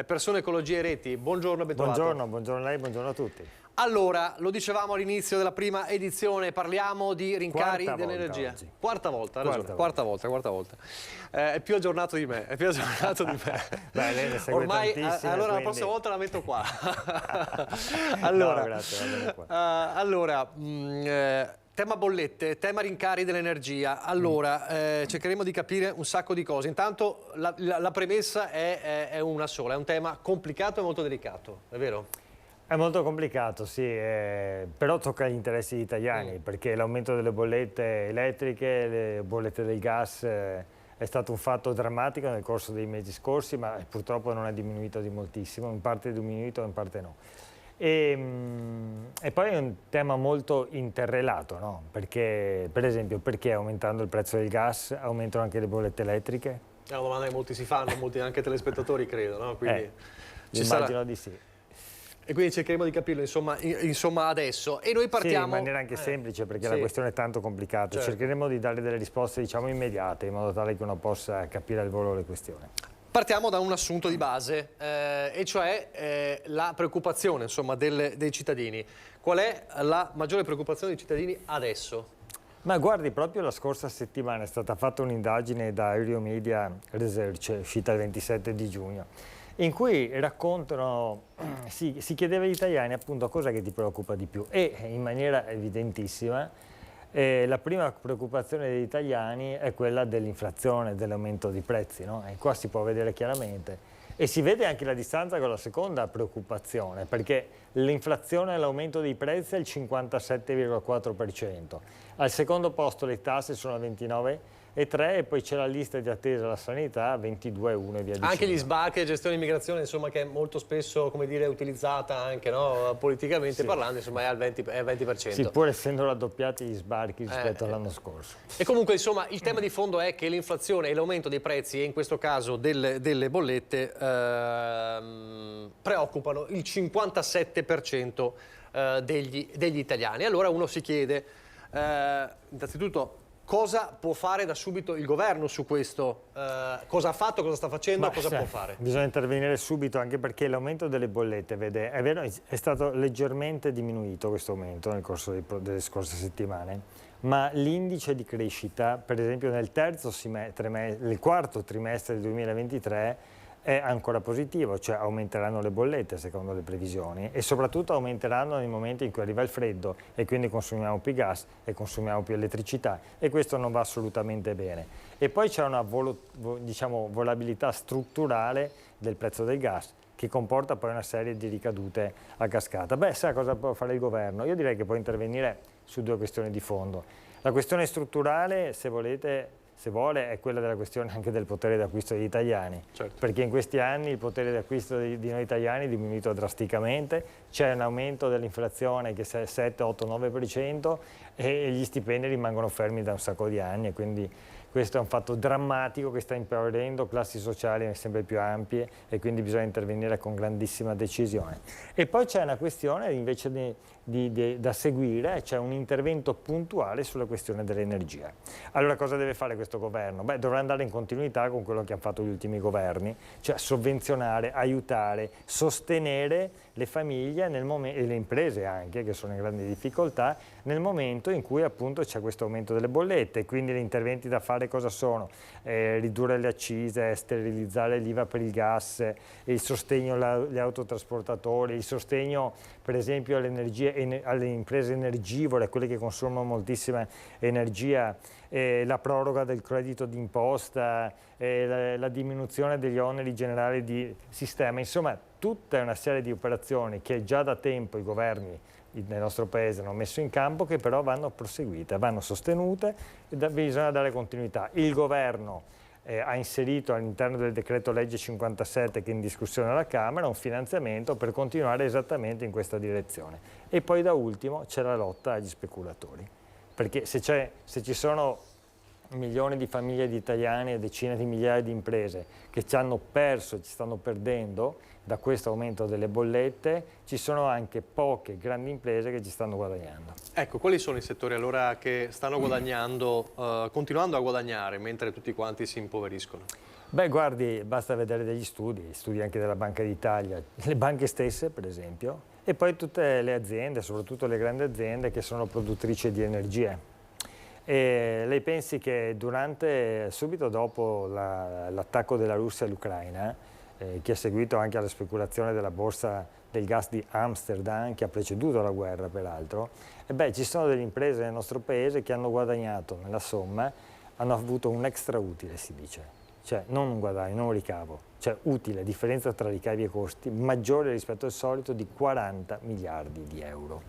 Persone Ecologia e Reti. Buongiorno, ben trovato. Buongiorno a lei, buongiorno a tutti. Allora, lo dicevamo all'inizio della prima edizione, parliamo di rincari dell'energia. Quarta volta, ha ragione, quarta volta. È più aggiornato di me, Beh, lei ne segue ormai, tantissime, allora quindi... la prossima volta la metto qua. Allora, no, grazie, va bene qua. Tema bollette, tema rincari dell'energia. Allora, cercheremo di capire un sacco di cose. Intanto la premessa è una sola, è un tema complicato e molto delicato, è vero? È molto complicato, sì, però tocca gli interessi degli italiani, perché l'aumento delle bollette elettriche, le bollette del gas è stato un fatto drammatico nel corso dei mesi scorsi, ma purtroppo non è diminuito di moltissimo, in parte è diminuito, in parte no. E poi è un tema molto interrelato, no? Perché, per esempio, perché aumentando il prezzo del gas aumentano anche le bollette elettriche? È una domanda che molti si fanno, molti anche telespettatori credo, no? Quindi immagino di sì. E quindi cercheremo di capirlo insomma adesso. E noi partiamo... Sì, in maniera anche semplice, perché la questione è tanto complicata. Certo. Cercheremo di dare delle risposte, diciamo, immediate, in modo tale che uno possa capire al volo le questioni. Partiamo da un assunto di base, e cioè la preoccupazione, insomma, dei cittadini. Qual è la maggiore preoccupazione dei cittadini adesso? Ma guardi, proprio la scorsa settimana è stata fatta un'indagine da Euromedia Research, uscita il 27 di giugno, in cui raccontano, si chiedeva agli italiani appunto cosa che ti preoccupa di più e in maniera evidentissima la prima preoccupazione degli italiani è quella dell'inflazione, dell'aumento di prezzi, no? E qua si può vedere chiaramente E si vede anche la distanza con la seconda preoccupazione, perché l'inflazione e l'aumento dei prezzi è il 57,4%. Al secondo posto le tasse sono al 29,3% e poi c'è la lista di attesa alla sanità a 22,1% e via dicendo. Anche gli sbarchi e gestione immigrazione, insomma, che è molto spesso, come dire, utilizzata anche, no, politicamente parlando, insomma, è al 20%. Sì, pur essendo raddoppiati gli sbarchi rispetto all'anno scorso. E comunque, insomma, il tema di fondo è che l'inflazione e l'aumento dei prezzi, e in questo caso delle bollette, preoccupano il 57% degli italiani. Allora uno si chiede, innanzitutto, cosa può fare da subito il governo su questo? Cosa ha fatto, cosa sta facendo, cosa può fare? Bisogna intervenire subito, anche perché l'aumento delle bollette, vede, è vero, è stato leggermente diminuito questo aumento nel corso delle scorse settimane, ma l'indice di crescita, per esempio nel quarto trimestre del 2023, è ancora positivo, cioè aumenteranno le bollette secondo le previsioni e soprattutto aumenteranno nel momento in cui arriva il freddo e quindi consumiamo più gas e consumiamo più elettricità, e questo non va assolutamente bene. E poi c'è una volabilità strutturale del prezzo del gas, che comporta poi una serie di ricadute a cascata. Beh, sa cosa può fare il governo? Io direi che può intervenire su due questioni di fondo. La questione strutturale, se vuole, è quella della questione anche del potere d'acquisto degli italiani, perché in questi anni il potere d'acquisto di noi italiani è diminuito drasticamente, c'è un aumento dell'inflazione che è 7, 8, 9% e gli stipendi rimangono fermi da un sacco di anni, e quindi questo è un fatto drammatico che sta impaurendo classi sociali sempre più ampie, e quindi bisogna intervenire con grandissima decisione. E poi c'è una questione invece da seguire, c'è un intervento puntuale sulla questione dell'energia. Allora cosa deve fare questo governo? Beh, dovrà andare in continuità con quello che hanno fatto gli ultimi governi, cioè sovvenzionare, aiutare, sostenere le famiglie e le imprese anche, che sono in grandi difficoltà, nel momento in cui appunto c'è questo aumento delle bollette. Quindi gli interventi da fare cosa sono? Ridurre le accise, sterilizzare l'IVA per il gas, il sostegno agli autotrasportatori, il sostegno per esempio alle imprese energivore, quelle che consumano moltissima energia, la proroga del credito d'imposta, la diminuzione degli oneri generali di sistema, insomma tutta una serie di operazioni che già da tempo i governi nel nostro paese hanno messo in campo, che però vanno proseguite, vanno sostenute e bisogna dare continuità. Il governo ha inserito all'interno del decreto legge 57 che è in discussione alla Camera un finanziamento per continuare esattamente in questa direzione. E poi da ultimo c'è la lotta agli speculatori, perché se ci sono milioni di famiglie di italiani e decine di migliaia di imprese che ci hanno perso e ci stanno perdendo da questo aumento delle bollette, ci sono anche poche grandi imprese che ci stanno guadagnando. Ecco, quali sono i settori allora che stanno guadagnando, continuando a guadagnare, mentre tutti quanti si impoveriscono? Beh, guardi, basta vedere degli studi anche della Banca d'Italia, le banche stesse per esempio, e poi tutte le aziende, soprattutto le grandi aziende che sono produttrici di energia. E lei pensi che subito dopo l'attacco della Russia all'Ucraina, che è seguito anche alla speculazione della borsa del gas di Amsterdam, che ha preceduto la guerra peraltro, ci sono delle imprese nel nostro paese che hanno guadagnato nella somma, hanno avuto un extra utile, si dice, cioè non un guadagno, non un ricavo, cioè utile, differenza tra ricavi e costi, maggiore rispetto al solito di 40 miliardi di euro.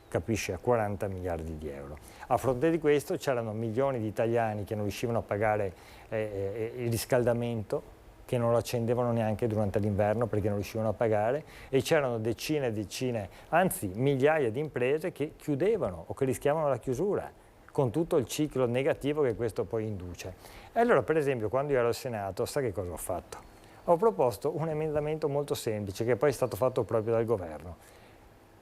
Capisce? A 40 miliardi di euro. A fronte di questo c'erano milioni di italiani che non riuscivano a pagare il riscaldamento, che non lo accendevano neanche durante l'inverno perché non riuscivano a pagare, e c'erano decine e decine, anzi migliaia di imprese che chiudevano o che rischiavano la chiusura, con tutto il ciclo negativo che questo poi induce. E allora, per esempio, quando io ero al Senato, sa che cosa ho fatto? Ho proposto un emendamento molto semplice, che poi è stato fatto proprio dal governo.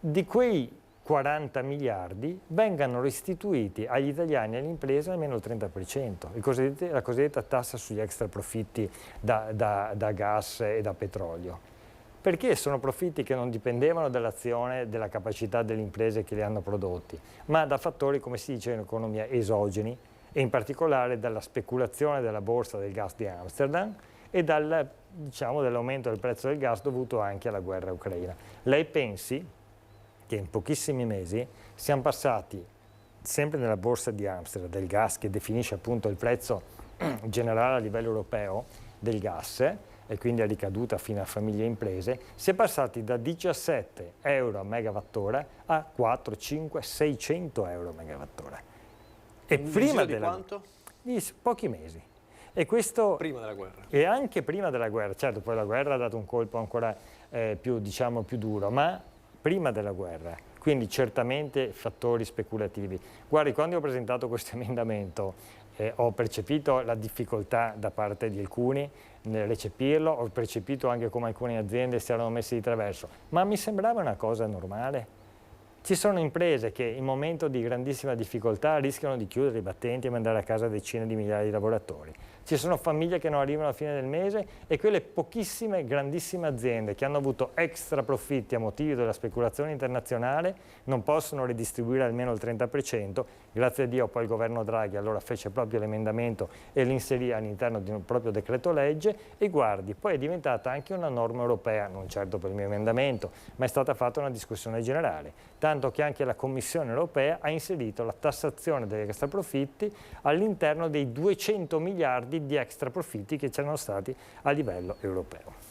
Di quei 40 miliardi vengano restituiti agli italiani e alle imprese almeno il 30%, la cosiddetta tassa sugli extra profitti da gas e da petrolio. Perché sono profitti che non dipendevano dall'azione, della capacità delle imprese che li hanno prodotti, ma da fattori, come si dice in economia, esogeni, e in particolare dalla speculazione della borsa del gas di Amsterdam e dell'aumento del prezzo del gas dovuto anche alla guerra ucraina. Lei pensi che in pochissimi mesi siamo passati, sempre nella borsa di Amsterdam, del gas, che definisce appunto il prezzo generale a livello europeo del gas, e quindi è ricaduta fino a famiglie e imprese, si è passati da 17 euro a megawattora a 4, 5, 600 euro a megawattora. E prima di quanto? Di pochi mesi. E questo prima della guerra. E anche prima della guerra, certo, poi la guerra ha dato un colpo ancora più duro, ma prima della guerra, quindi certamente fattori speculativi. Guardi, quando ho presentato questo emendamento ho percepito la difficoltà da parte di alcuni nel recepirlo, ho percepito anche come alcune aziende si erano messe di traverso, ma mi sembrava una cosa normale. Ci sono imprese che in momento di grandissima difficoltà rischiano di chiudere i battenti e mandare a casa decine di migliaia di lavoratori. Ci sono famiglie che non arrivano alla fine del mese e quelle pochissime grandissime aziende che hanno avuto extra profitti a motivo della speculazione internazionale non possono ridistribuire almeno il 30%. Grazie a Dio poi il governo Draghi allora fece proprio l'emendamento e l'inserì all'interno di un proprio decreto legge e guardi, poi è diventata anche una norma europea, non certo per il mio emendamento, ma è stata fatta una discussione generale, tanto che anche la Commissione europea ha inserito la tassazione degli extra profitti all'interno dei 200 miliardi di extra profitti che c'erano stati a livello europeo.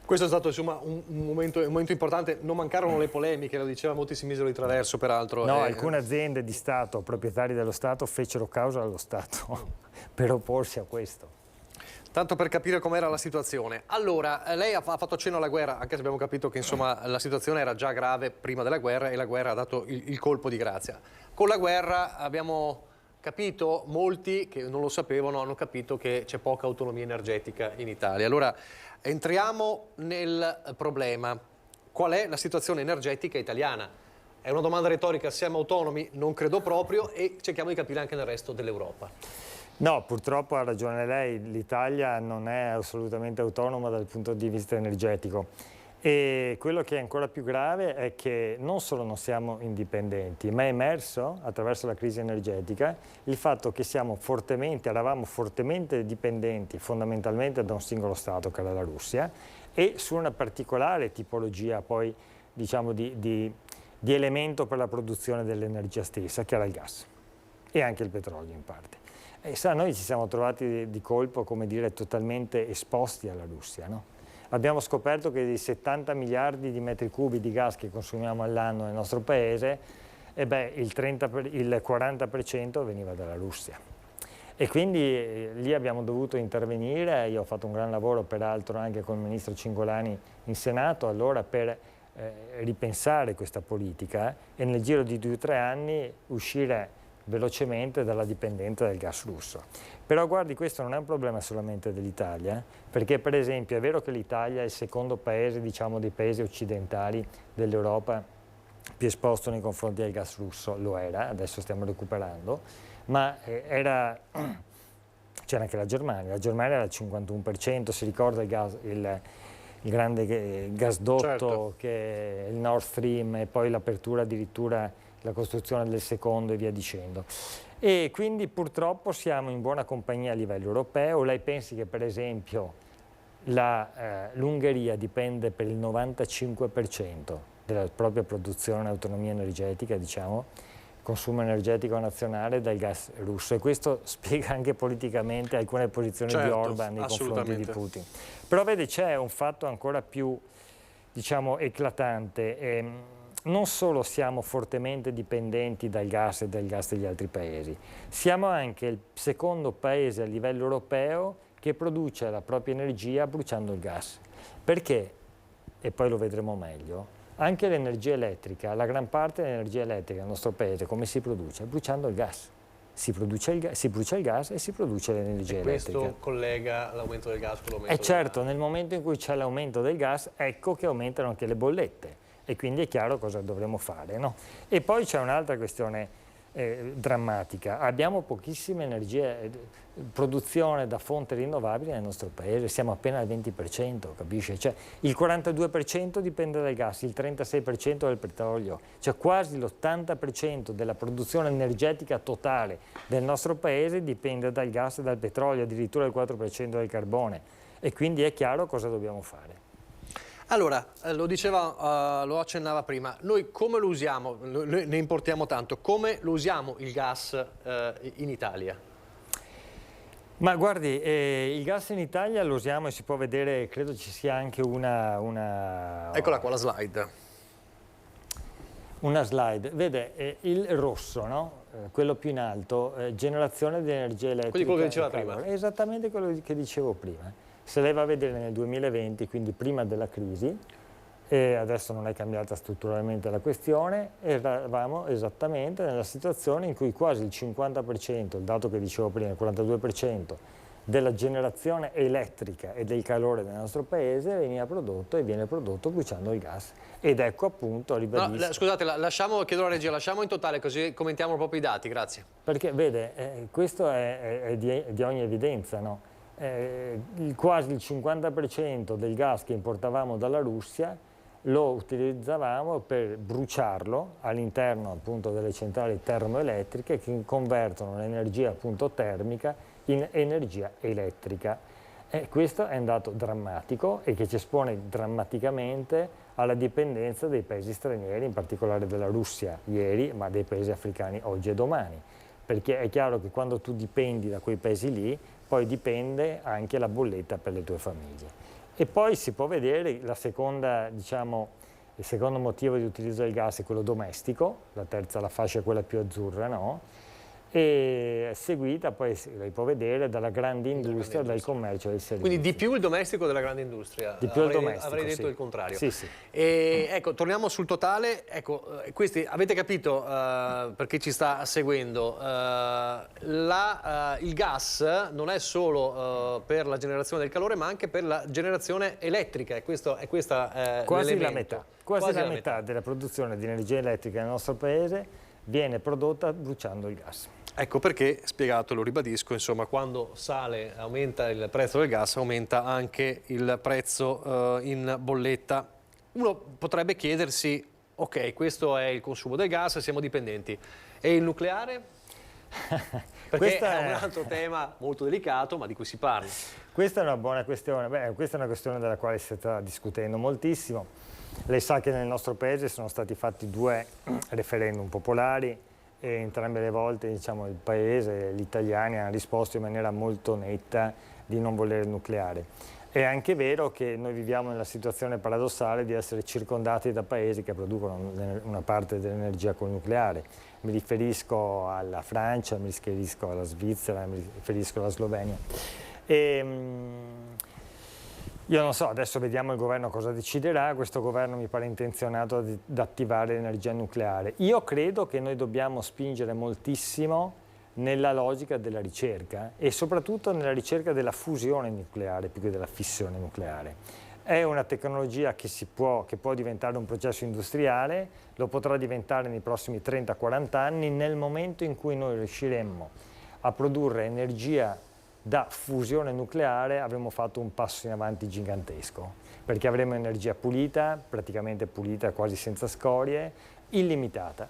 Questo è stato insomma un momento importante, non mancarono le polemiche, lo diceva Monti, si misero di traverso peraltro. No, alcune aziende di Stato, proprietari dello Stato, fecero causa allo Stato per opporsi a questo. Tanto per capire com'era la situazione. Allora, lei ha fatto cenno alla guerra, anche se abbiamo capito che insomma la situazione era già grave prima della guerra e la guerra ha dato il colpo di grazia. Con la guerra abbiamo capito, molti che non lo sapevano hanno capito che c'è poca autonomia energetica in Italia. Allora, entriamo nel problema. Qual è la situazione energetica italiana? È una domanda retorica, siamo autonomi? Non credo proprio, e cerchiamo di capire anche nel resto dell'Europa. No, purtroppo ha ragione lei, l'Italia non è assolutamente autonoma dal punto di vista energetico. E quello che è ancora più grave è che non solo non siamo indipendenti, ma è emerso attraverso la crisi energetica il fatto che eravamo fortemente dipendenti fondamentalmente da un singolo Stato che era la Russia e su una particolare tipologia poi diciamo di elemento per la produzione dell'energia stessa che era il gas e anche il petrolio in parte. E noi ci siamo trovati di colpo, come dire, totalmente esposti alla Russia, no? Abbiamo scoperto che dei 70 miliardi di metri cubi di gas che consumiamo all'anno nel nostro paese, il 40% veniva dalla Russia. E quindi lì abbiamo dovuto intervenire, io ho fatto un gran lavoro peraltro anche con il ministro Cingolani in Senato, allora per ripensare questa politica e nel giro di 2 o 3 anni uscire velocemente dalla dipendenza del gas russo. Però guardi, questo non è un problema solamente dell'Italia, perché per esempio è vero che l'Italia è il secondo paese, diciamo, dei paesi occidentali dell'Europa più esposto nei confronti del gas russo, lo era, adesso stiamo recuperando, ma c'era anche la Germania era al 51%, si ricorda il grande gasdotto, certo, che è il Nord Stream e poi l'apertura addirittura, la costruzione del secondo e via dicendo. E quindi purtroppo siamo in buona compagnia a livello europeo. Lei pensi che per esempio l'Ungheria dipende per il 95% della propria produzione e autonomia energetica, diciamo, consumo energetico nazionale dal gas russo, e questo spiega anche politicamente alcune posizioni, certo, di Orban nei confronti di Putin. Però vede, c'è un fatto ancora più, diciamo, eclatante. Non solo siamo fortemente dipendenti dal gas e dal gas degli altri paesi, siamo anche il secondo paese a livello europeo che produce la propria energia bruciando il gas. Perché, e poi lo vedremo meglio, anche l'energia elettrica, la gran parte dell'energia elettrica nel nostro paese come si produce? Bruciando il gas. Si brucia il gas e si produce l'energia elettrica. Questo collega l'aumento del gas con l'aumento del certo, nel momento in cui c'è l'aumento del gas, ecco che aumentano anche le bollette. E quindi è chiaro cosa dovremo fare, no? E poi c'è un'altra questione drammatica. Abbiamo pochissime energie, produzione da fonti rinnovabili nel nostro paese, siamo appena al 20%, capisce? Cioè, il 42% dipende dal gas, il 36% dal petrolio, cioè quasi l'80% della produzione energetica totale del nostro paese dipende dal gas e dal petrolio, addirittura il 4% dal carbone. E quindi è chiaro cosa dobbiamo fare. Allora, lo accennava prima, noi come lo usiamo? Noi ne importiamo tanto, come lo usiamo il gas in Italia? Ma guardi, il gas in Italia lo usiamo e si può vedere, credo ci sia anche una... Eccola qua la slide. Una slide, vede il rosso, no? Quello più in alto, generazione di energia elettrica. Quindi quello che diceva prima. È esattamente quello che dicevo prima. Se lei va a vedere nel 2020, quindi prima della crisi, e adesso non è cambiata strutturalmente la questione, eravamo esattamente nella situazione in cui quasi il 50%, il dato che dicevo prima, il 42% della generazione elettrica e del calore del nostro paese veniva prodotto e viene prodotto bruciando il gas. Ed ecco appunto, ribadisco... No, scusate, chiedo alla regia, lasciamo in totale così commentiamo proprio i dati, grazie. Perché vede, questo è di ogni evidenza, no? Quasi il 50% del gas che importavamo dalla Russia lo utilizzavamo per bruciarlo all'interno appunto delle centrali termoelettriche che convertono l'energia appunto termica in energia elettrica. Questo è un dato drammatico e che ci espone drammaticamente alla dipendenza dei paesi stranieri, in particolare della Russia ieri, ma dei paesi africani oggi e domani. Perché è chiaro che quando tu dipendi da quei paesi lì, poi dipende anche la bolletta per le tue famiglie. E poi si può vedere la seconda, diciamo, il secondo motivo di utilizzo del gas è quello domestico, la terza, la fascia è quella più azzurra, no? E seguita poi si può vedere dalla grande industria, dal commercio e dai servizi. Quindi di più il domestico della grande industria. Di più il domestico, avrei detto sì. il contrario. Sì, sì. E, ecco, torniamo sul totale. Ecco, questi avete capito per chi ci sta seguendo, il gas non è solo per la generazione del calore, ma anche per la generazione elettrica. E questo è quasi la metà. Quasi la metà della produzione di energia elettrica nel nostro paese viene prodotta bruciando il gas. Ecco perché, spiegato, lo ribadisco, insomma, quando sale, aumenta il prezzo del gas, aumenta anche il prezzo in bolletta. Uno potrebbe chiedersi, ok, questo è il consumo del gas, siamo dipendenti. E il nucleare? Perché è un altro tema molto delicato, ma di cui si parla. Questa è una buona questione. Beh, questa è una questione della quale si sta discutendo moltissimo. Lei sa che nel nostro paese sono stati fatti 2 referendum popolari e entrambe le volte, diciamo, il paese, gli italiani hanno risposto in maniera molto netta di non volere il nucleare. È anche vero che noi viviamo nella situazione paradossale di essere circondati da paesi che producono una parte dell'energia col nucleare. Mi riferisco alla Francia, mi riferisco alla Svizzera, mi riferisco alla Slovenia. Io non so, adesso vediamo il governo cosa deciderà. Questo governo mi pare intenzionato ad attivare l'energia nucleare. Io credo che noi dobbiamo spingere moltissimo nella logica della ricerca e soprattutto nella ricerca della fusione nucleare più che della fissione nucleare. È una tecnologia che può diventare un processo industriale, lo potrà diventare nei prossimi 30-40 anni, nel momento in cui noi riusciremo a produrre energia da fusione nucleare avremo fatto un passo in avanti gigantesco, perché avremo energia pulita, praticamente pulita, quasi senza scorie, illimitata,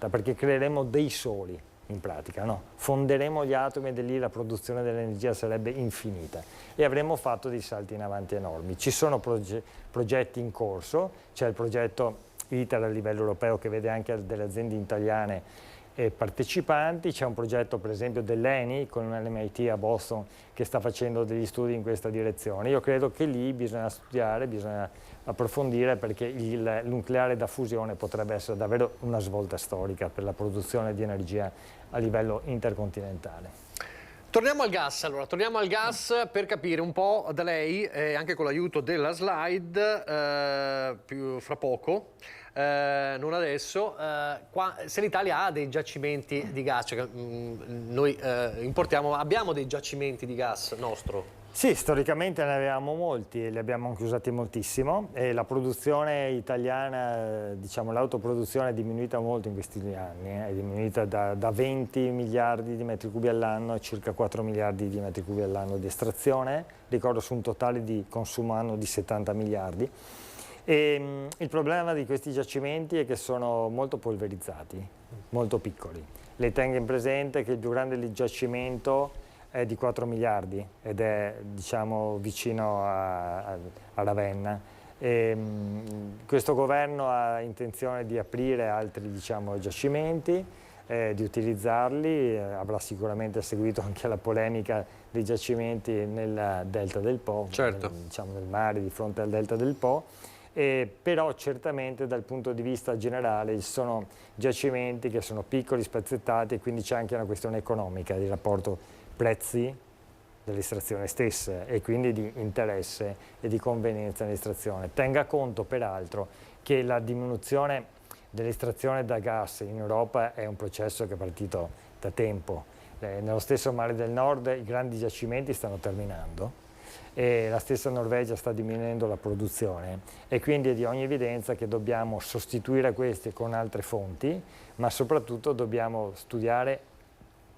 perché creeremo dei soli in pratica, no? Fonderemo gli atomi e lì la produzione dell'energia sarebbe infinita e avremo fatto dei salti in avanti enormi. Ci sono progetti in corso, c'è il progetto ITER a livello europeo che vede anche delle aziende italiane partecipanti, c'è un progetto per esempio dell'ENI con l'MIT a Boston che sta facendo degli studi in questa direzione. Io credo che lì bisogna studiare, bisogna approfondire perché il nucleare da fusione potrebbe essere davvero una svolta storica per la produzione di energia a livello intercontinentale. Torniamo al gas, allora, torniamo al gas per capire un po' da lei, anche con l'aiuto della slide, fra poco, non adesso, se l'Italia ha dei giacimenti di gas, cioè, noi abbiamo dei giacimenti di gas nostro? Sì, storicamente ne avevamo molti e li abbiamo anche usati moltissimo e la produzione italiana, diciamo l'autoproduzione è diminuita molto in questi anni, è diminuita da 20 miliardi di metri cubi all'anno a circa 4 miliardi di metri cubi all'anno di estrazione, ricordo su un totale di consumo anno di 70 miliardi. E il problema di questi giacimenti è che sono molto polverizzati, molto piccoli. Lei tenga in presente che il più grande giacimento è di 4 miliardi ed è, diciamo, vicino a Ravenna. Questo governo ha intenzione di aprire altri, diciamo, giacimenti. di utilizzarli, avrà sicuramente seguito anche la polemica dei giacimenti nel delta del Po, certo. diciamo nel mare di fronte al delta del Po, però certamente dal punto di vista generale ci sono giacimenti che sono piccoli, spezzettati, e quindi c'è anche una questione economica di rapporto prezzi dell'estrazione stessa e quindi di interesse e di convenienza nell'estrazione. Tenga conto peraltro che la diminuzione dell'estrazione da gas in Europa è un processo che è partito da tempo. Nello stesso Mare del Nord i grandi giacimenti stanno terminando e la stessa Norvegia sta diminuendo la produzione, e quindi è di ogni evidenza che dobbiamo sostituire questi con altre fonti, ma soprattutto dobbiamo studiare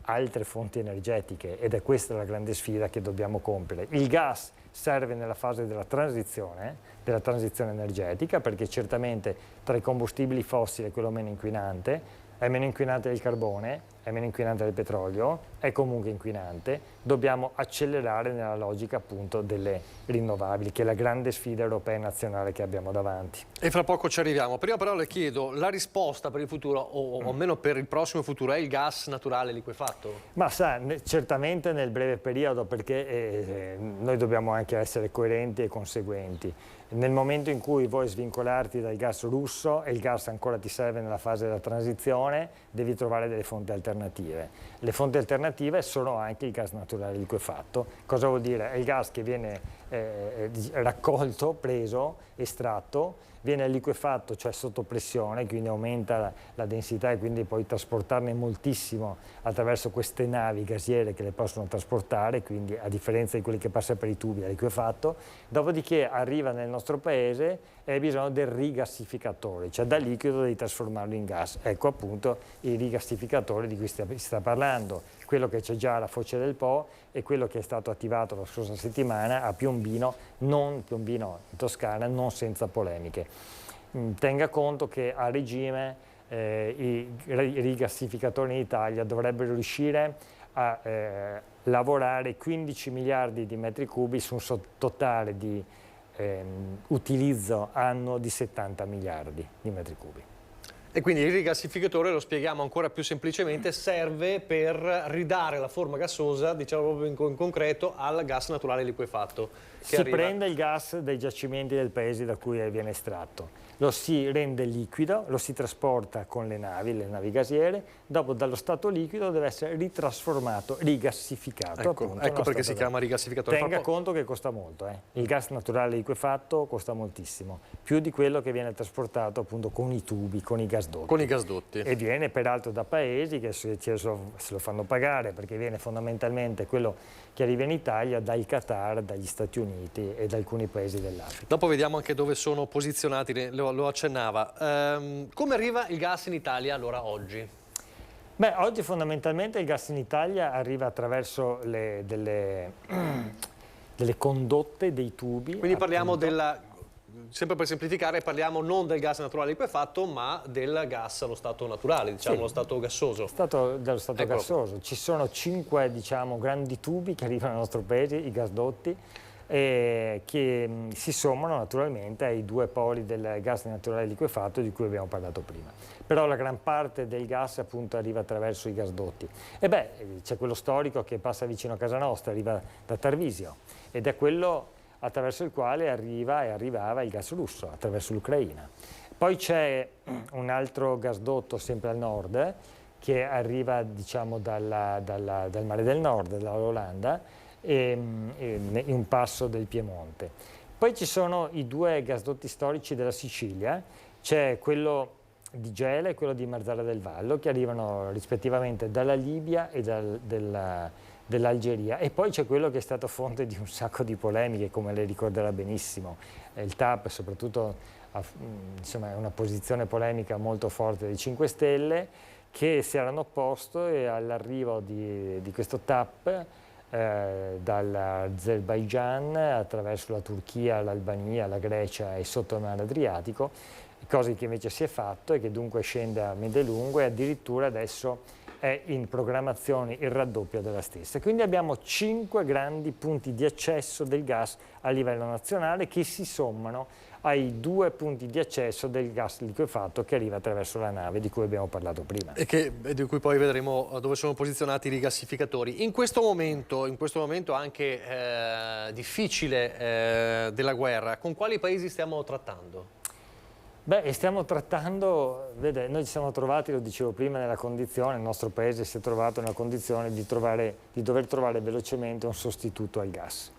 altre fonti energetiche, ed è questa la grande sfida che dobbiamo compiere. Il gas serve nella fase della transizione energetica, perché certamente tra i combustibili fossili è quello meno inquinante, è meno inquinante del carbone, è meno inquinante del petrolio, è comunque inquinante. Dobbiamo accelerare nella logica appunto delle rinnovabili, che è la grande sfida europea e nazionale che abbiamo davanti. E fra poco ci arriviamo. Prima però le chiedo, la risposta per il futuro, o almeno per il prossimo futuro, è il gas naturale liquefatto? Ma sa, certamente nel breve periodo, perché noi dobbiamo anche essere coerenti e conseguenti. Nel momento in cui vuoi svincolarti dal gas russo e il gas ancora ti serve nella fase della transizione, devi trovare delle fonti alternative. Le fonti alternative sono anche il gas naturale liquefatto. Cosa vuol dire? È il gas che viene raccolto, preso, estratto, viene liquefatto, cioè sotto pressione, quindi aumenta la densità e quindi puoi trasportarne moltissimo attraverso queste navi gasiere che le possono trasportare, quindi a differenza di quelli che passa per i tubi è liquefatto. Dopodiché arriva nel nostro paese e hai bisogno del rigassificatore, cioè da liquido devi trasformarlo in gas. Ecco appunto i rigassificatori di cui si sta parlando, quello che c'è già alla Foce del Po e quello che è stato attivato la scorsa settimana a Piombino in Toscana, non senza polemiche. Tenga conto che a regime i rigassificatori in Italia dovrebbero riuscire a lavorare 15 miliardi di metri cubi su un totale di utilizzo annuo di 70 miliardi di metri cubi. E quindi il rigassificatore, lo spieghiamo ancora più semplicemente, serve per ridare la forma gassosa, diciamo proprio in concreto, al gas naturale liquefatto. Si prende il gas dai giacimenti del paese da cui viene estratto, lo si rende liquido, lo si trasporta con le navi gasiere, dopo dallo stato liquido deve essere ritrasformato, rigassificato. Ecco perché si chiama rigassificatore. Tenga conto che costa molto, il gas naturale liquefatto costa moltissimo, più di quello che viene trasportato appunto con i tubi, con i gasdotti. Con i gasdotti. E viene peraltro da paesi che se lo fanno pagare, perché viene fondamentalmente quello che arriva in Italia dal Qatar, dagli Stati Uniti e da alcuni paesi dell'Africa. Dopo vediamo anche dove sono posizionati, lo accennava. Come arriva il gas in Italia allora oggi? Beh, oggi fondamentalmente il gas in Italia arriva attraverso delle condotte, dei tubi. Quindi parliamo sempre per semplificare, parliamo non del gas naturale liquefatto, ma del gas allo stato naturale, diciamo, sì, lo stato gassoso. Dello stato gassoso. Ci sono 5, diciamo, grandi tubi che arrivano al nostro paese, i gasdotti, che si sommano naturalmente ai 2 poli del gas naturale liquefatto di cui abbiamo parlato prima. Però la gran parte del gas appunto arriva attraverso i gasdotti. E beh, c'è quello storico che passa vicino a casa nostra, arriva da Tarvisio, ed è quello attraverso il quale arrivava il gas russo, attraverso l'Ucraina. Poi c'è un altro gasdotto sempre al nord che arriva, diciamo, dal Mare del Nord, dall'Olanda, in un passo del Piemonte. Poi ci sono i 2 gasdotti storici della Sicilia, c'è quello di Gela e quello di Marzara del Vallo, che arrivano rispettivamente dalla Libia e dell'Algeria, e poi c'è quello che è stato fonte di un sacco di polemiche, come lei ricorderà benissimo. Il TAP soprattutto insomma, è una posizione polemica molto forte dei 5 Stelle, che si erano opposto all'arrivo di questo TAP dall'Azerbaigian attraverso la Turchia, l'Albania, la Grecia e sotto il mare Adriatico, cosa che invece si è fatto e che dunque scende a Medelungo, e addirittura adesso è in programmazione il raddoppio della stessa. Quindi abbiamo 5 grandi punti di accesso del gas a livello nazionale che si sommano ai 2 punti di accesso del gas liquefatto che arriva attraverso la nave di cui abbiamo parlato prima. E di cui poi vedremo dove sono posizionati i rigassificatori. In questo momento anche difficile della guerra, con quali paesi stiamo trattando? Beh, stiamo trattando, vede, noi ci siamo trovati, lo dicevo prima, nella condizione, il nostro paese si è trovato nella condizione di dover trovare velocemente un sostituto al gas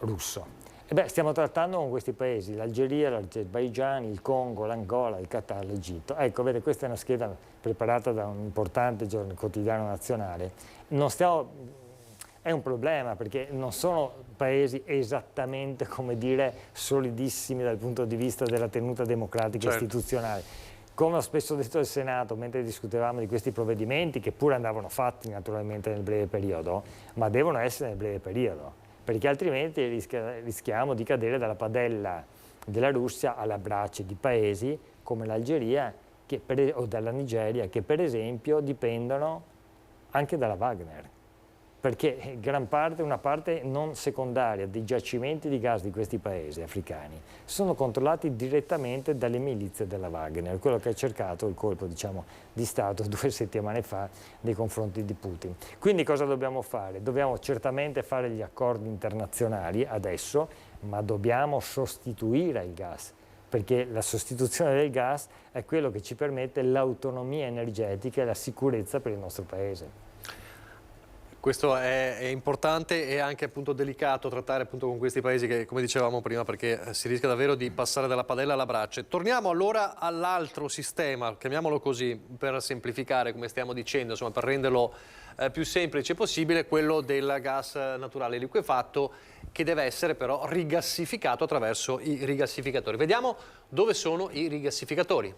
russo. E beh, stiamo trattando con questi paesi, l'Algeria, l'Azerbaigian, il Congo, l'Angola, il Qatar, l'Egitto. Ecco, vede, questa è una scheda preparata da un importante quotidiano nazionale. È un problema perché non sono paesi esattamente, come dire, solidissimi dal punto di vista della tenuta democratica istituzionale. Come ho spesso detto al Senato, mentre discutevamo di questi provvedimenti, che pure andavano fatti naturalmente nel breve periodo, ma devono essere nel breve periodo, perché altrimenti rischiamo di cadere dalla padella della Russia alla brace di paesi come l'Algeria o dalla Nigeria, che per esempio dipendono anche dalla Wagner, perché una parte non secondaria dei giacimenti di gas di questi paesi africani sono controllati direttamente dalle milizie della Wagner, quello che ha cercato il colpo, diciamo, di Stato 2 settimane fa nei confronti di Putin. Quindi cosa dobbiamo fare? Dobbiamo certamente fare gli accordi internazionali adesso, ma dobbiamo sostituire il gas, perché la sostituzione del gas è quello che ci permette l'autonomia energetica e la sicurezza per il nostro paese. Questo è importante e anche appunto delicato trattare appunto con questi paesi che, come dicevamo prima, perché si rischia davvero di passare dalla padella alla brace. Torniamo allora all'altro sistema, chiamiamolo così per semplificare, come stiamo dicendo, insomma, per renderlo più semplice possibile, quello del gas naturale liquefatto, che deve essere però rigassificato attraverso i rigassificatori. Vediamo dove sono i rigassificatori.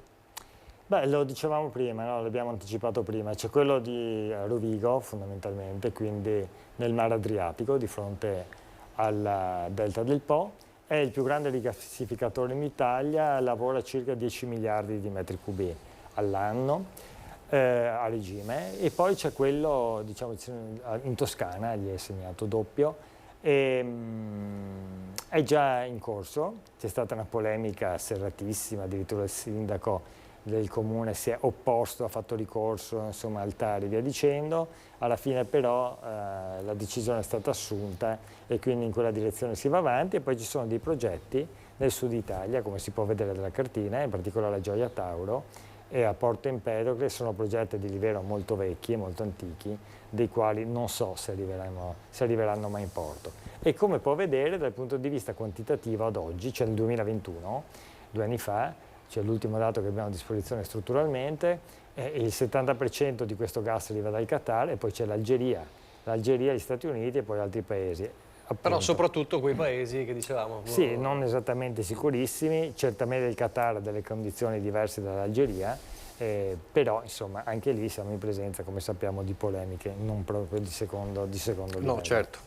Beh, lo dicevamo prima, no? L'abbiamo anticipato prima, c'è quello di Rovigo fondamentalmente, quindi nel Mar Adriatico di fronte al delta del Po, è il più grande rigassificatore in Italia, lavora circa 10 miliardi di metri cubi all'anno a regime, e poi c'è quello, diciamo, in Toscana, gli è assegnato doppio, è già in corso, c'è stata una polemica serratissima, addirittura il sindaco del comune si è opposto, ha fatto ricorso, insomma, altari e via dicendo. Alla fine però la decisione è stata assunta e quindi in quella direzione si va avanti, e poi ci sono dei progetti nel sud Italia, come si può vedere dalla cartina, in particolare a Gioia Tauro e a Porto Empedocle. Sono progetti di livello molto vecchi e molto antichi, dei quali non so se arriveranno mai in porto. E come può vedere dal punto di vista quantitativo ad oggi, cioè nel 2021, 2 anni fa, cioè l'ultimo dato che abbiamo a disposizione strutturalmente, il 70% di questo gas arriva dal Qatar, e poi c'è l'Algeria, gli Stati Uniti e poi altri paesi. Appunto. Però soprattutto quei paesi che dicevamo. Sì, non esattamente sicurissimi, certamente il Qatar ha delle condizioni diverse dall'Algeria, però insomma anche lì siamo in presenza, come sappiamo, di polemiche non proprio di secondo livello. No, certo.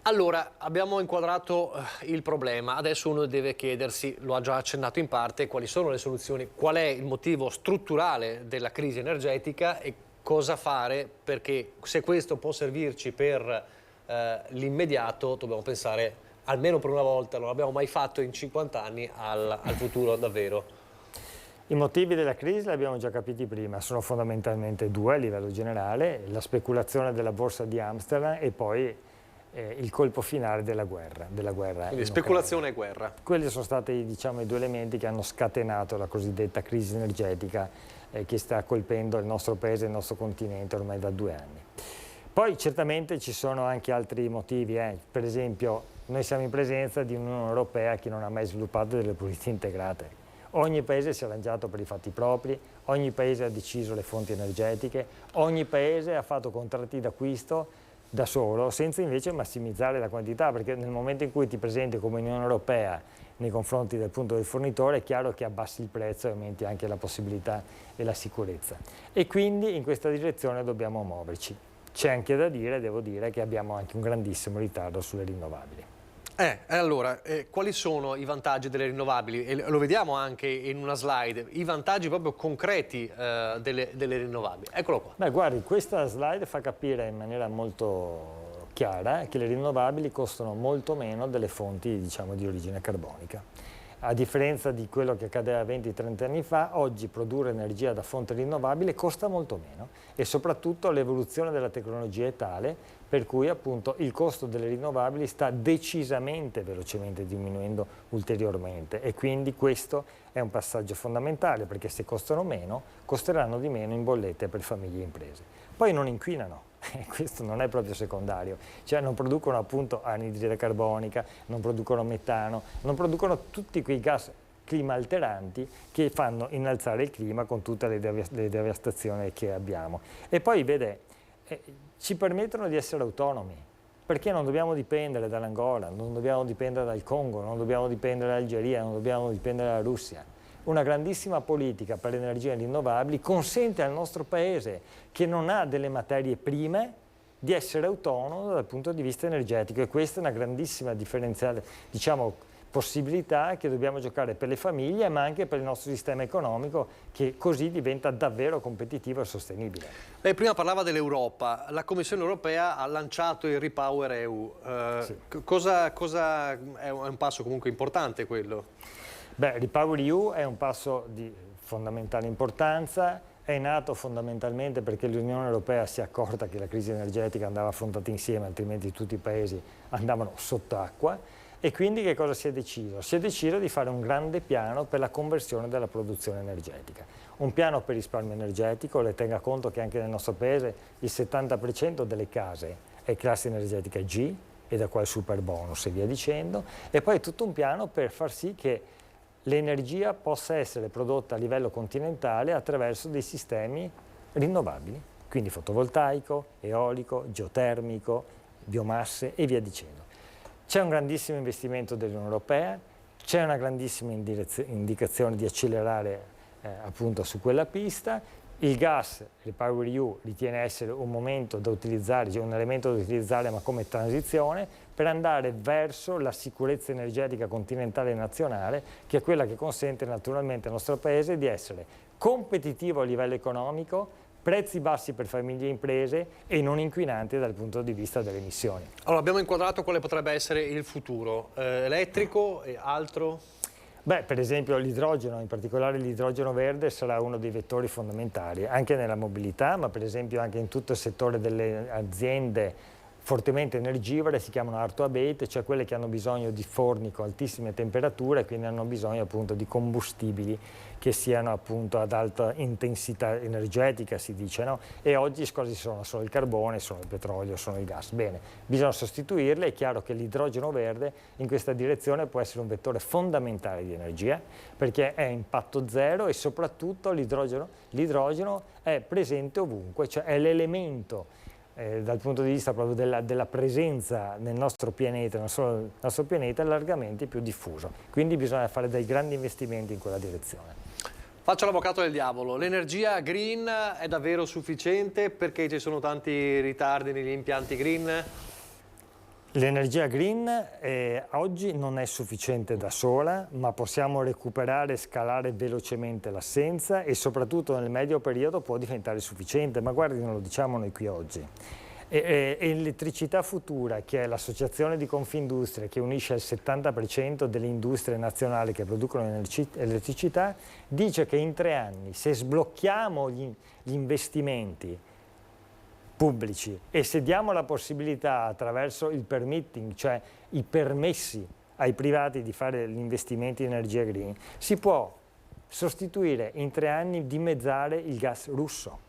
Allora, abbiamo inquadrato il problema, adesso uno deve chiedersi, lo ha già accennato in parte, quali sono le soluzioni, qual è il motivo strutturale della crisi energetica e cosa fare, perché se questo può servirci per l'immediato, dobbiamo pensare almeno per una volta, non l'abbiamo mai fatto in 50 anni, al futuro davvero. I motivi della crisi li abbiamo già capiti prima, sono fondamentalmente 2 a livello generale: la speculazione della borsa di Amsterdam e poi il colpo finale della guerra. Quindi speculazione e guerra. Quelli sono stati, diciamo, i 2 elementi che hanno scatenato la cosiddetta crisi energetica che sta colpendo il nostro paese e il nostro continente ormai da 2 anni. Poi certamente ci sono anche altri motivi, per esempio noi siamo in presenza di un'Unione Europea che non ha mai sviluppato delle politiche integrate. Ogni paese si è arrangiato per i fatti propri, ogni paese ha deciso le fonti energetiche, ogni paese ha fatto contratti d'acquisto da solo, senza invece massimizzare la quantità, perché nel momento in cui ti presenti come Unione Europea nei confronti del punto del fornitore è chiaro che abbassi il prezzo e aumenti anche la possibilità e la sicurezza. E quindi in questa direzione dobbiamo muoverci. C'è anche da dire, devo dire, che abbiamo anche un grandissimo ritardo sulle rinnovabili. Allora, quali sono i vantaggi delle rinnovabili? E lo vediamo anche in una slide, i vantaggi proprio concreti delle rinnovabili. Eccolo qua. Beh, guardi, questa slide fa capire in maniera molto chiara che le rinnovabili costano molto meno delle fonti, diciamo, di origine carbonica. A differenza di quello che accadeva 20-30 anni fa, oggi produrre energia da fonte rinnovabile costa molto meno e soprattutto l'evoluzione della tecnologia è tale per cui appunto il costo delle rinnovabili sta decisamente velocemente diminuendo ulteriormente e quindi questo è un passaggio fondamentale perché se costano meno, costeranno di meno in bollette per famiglie e imprese. Poi non inquinano. Questo non è proprio secondario, cioè non producono appunto anidride carbonica, non producono metano, non producono tutti quei gas clima alteranti che fanno innalzare il clima con tutte le devastazioni che abbiamo. E poi vede, ci permettono di essere autonomi, perché non dobbiamo dipendere dall'Angola, non dobbiamo dipendere dal Congo, non dobbiamo dipendere dall'Algeria, non dobbiamo dipendere dalla Russia. Una grandissima politica per le energie rinnovabili consente al nostro paese, che non ha delle materie prime, di essere autonomo dal punto di vista energetico e questa è una grandissima differenziale, diciamo, possibilità che dobbiamo giocare per le famiglie ma anche per il nostro sistema economico che così diventa davvero competitivo e sostenibile. Lei prima parlava dell'Europa, la Commissione europea ha lanciato il Repower EU, Sì. cosa è un passo comunque importante quello? Beh, Repower EU è un passo di fondamentale importanza, è nato fondamentalmente perché l'Unione Europea si è accorta che la crisi energetica andava affrontata insieme, altrimenti tutti i paesi andavano sott'acqua e quindi che cosa si è deciso? Si è deciso di fare un grande piano per la conversione della produzione energetica, un piano per risparmio energetico, le tenga conto che anche nel nostro paese il 70% delle case è classe energetica G e da qua il super bonus e via dicendo, e poi tutto un piano per far sì che l'energia possa essere prodotta a livello continentale attraverso dei sistemi rinnovabili, quindi fotovoltaico, eolico, geotermico, biomasse e via dicendo. C'è un grandissimo investimento dell'Unione Europea, c'è una grandissima indicazione di accelerare appunto su quella pista. Il gas, Repower EU, ritiene essere un momento da utilizzare, cioè un elemento da utilizzare ma come transizione per andare verso la sicurezza energetica continentale e nazionale, che è quella che consente naturalmente al nostro Paese di essere competitivo a livello economico, prezzi bassi per famiglie e imprese e non inquinanti dal punto di vista delle emissioni. Allora abbiamo inquadrato quale potrebbe essere il futuro, elettrico e altro? Beh, per esempio l'idrogeno, in particolare l'idrogeno verde, sarà uno dei vettori fondamentali, anche nella mobilità, ma per esempio anche in tutto il settore delle aziende fortemente energivore, si chiamano hard to abate, cioè quelle che hanno bisogno di forni con altissime temperature e quindi hanno bisogno appunto di combustibili che siano appunto ad alta intensità energetica, si dice, no? E oggi quasi sono solo il carbone, sono il petrolio, sono il gas. Bene, bisogna sostituirle, è chiaro che l'idrogeno verde in questa direzione può essere un vettore fondamentale di energia perché è impatto zero e soprattutto l'idrogeno è presente ovunque, cioè è l'elemento dal punto di vista proprio della presenza nel nostro pianeta, non solo nel nostro pianeta, largamente più diffuso. Quindi bisogna fare dei grandi investimenti in quella direzione. Faccio l'avvocato del diavolo, l'energia green è davvero sufficiente perché ci sono tanti ritardi negli impianti green? L'energia green oggi non è sufficiente da sola, ma possiamo recuperare e scalare velocemente l'assenza e soprattutto nel medio periodo può diventare sufficiente, ma guardi, non lo diciamo noi qui oggi. Elettricità Futura, che è l'associazione di Confindustria che unisce il 70% delle industrie nazionali che producono elettricità, dice che in 3 anni, se sblocchiamo gli investimenti pubblici e se diamo la possibilità attraverso il permitting, cioè i permessi ai privati di fare gli investimenti in energia green, si può sostituire in 3 anni, dimezzare il gas russo,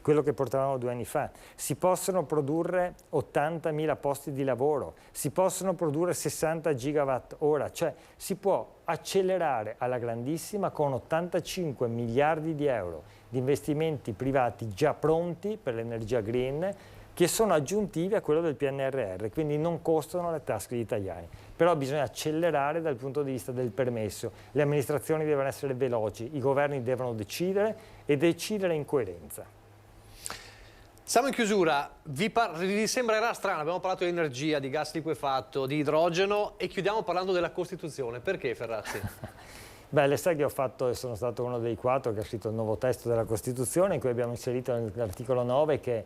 quello che portavamo 2 anni fa. Si possono produrre 80.000 posti di lavoro, si possono produrre 60 gigawatt ora, cioè si può accelerare alla grandissima con 85 miliardi di euro di investimenti privati già pronti per l'energia green che sono aggiuntivi a quello del PNRR, quindi non costano le tasche degli italiani. Però bisogna accelerare dal punto di vista del permesso, le amministrazioni devono essere veloci, i governi devono decidere e decidere in coerenza. Siamo in chiusura, vi sembrerà strano, abbiamo parlato di energia, di gas liquefatto, di idrogeno e chiudiamo parlando della Costituzione. Perché, Ferrazzi? Beh, le sai che ho fatto e sono stato uno dei 4 che ha scritto il nuovo testo della Costituzione in cui abbiamo inserito nell'articolo 9 che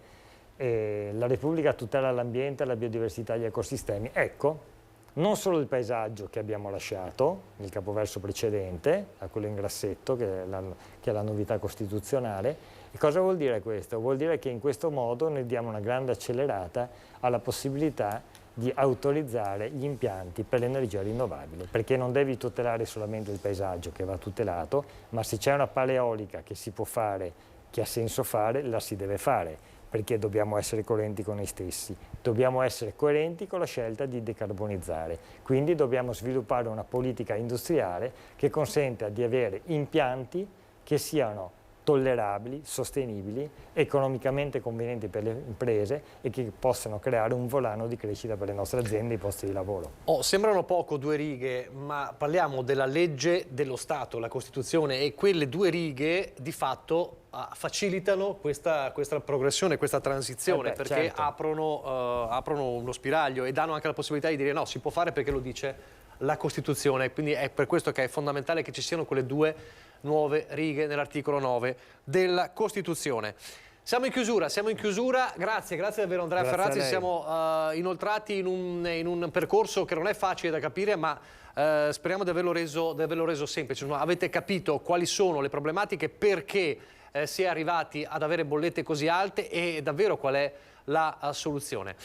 la Repubblica tutela l'ambiente, la biodiversità e gli ecosistemi. Ecco, non solo il paesaggio che abbiamo lasciato nel capoverso precedente, a quello in grassetto, che è la novità costituzionale. E cosa vuol dire questo? Vuol dire che in questo modo noi diamo una grande accelerata alla possibilità di autorizzare gli impianti per l'energia rinnovabile, perché non devi tutelare solamente il paesaggio, che va tutelato, ma se c'è una pala eolica che si può fare, che ha senso fare, la si deve fare, perché dobbiamo essere coerenti con noi stessi, dobbiamo essere coerenti con la scelta di decarbonizzare, quindi dobbiamo sviluppare una politica industriale che consenta di avere impianti che siano tollerabili, sostenibili, economicamente convenienti per le imprese e che possano creare un volano di crescita per le nostre aziende e i posti di lavoro. Sembrano poco 2 righe, ma parliamo della legge dello Stato, la Costituzione, e quelle 2 righe di fatto facilitano questa progressione, questa transizione, perché certo. aprono uno spiraglio e danno anche la possibilità di dire no, si può fare perché lo dice la Costituzione, quindi è per questo che è fondamentale che ci siano quelle 2 nuove righe nell'articolo 9 della Costituzione. Siamo in chiusura, grazie davvero Andrea Ferrazzi, siamo inoltrati in un percorso che non è facile da capire, ma speriamo di averlo reso semplice. Avete capito quali sono le problematiche, perché si è arrivati ad avere bollette così alte e davvero qual è la soluzione.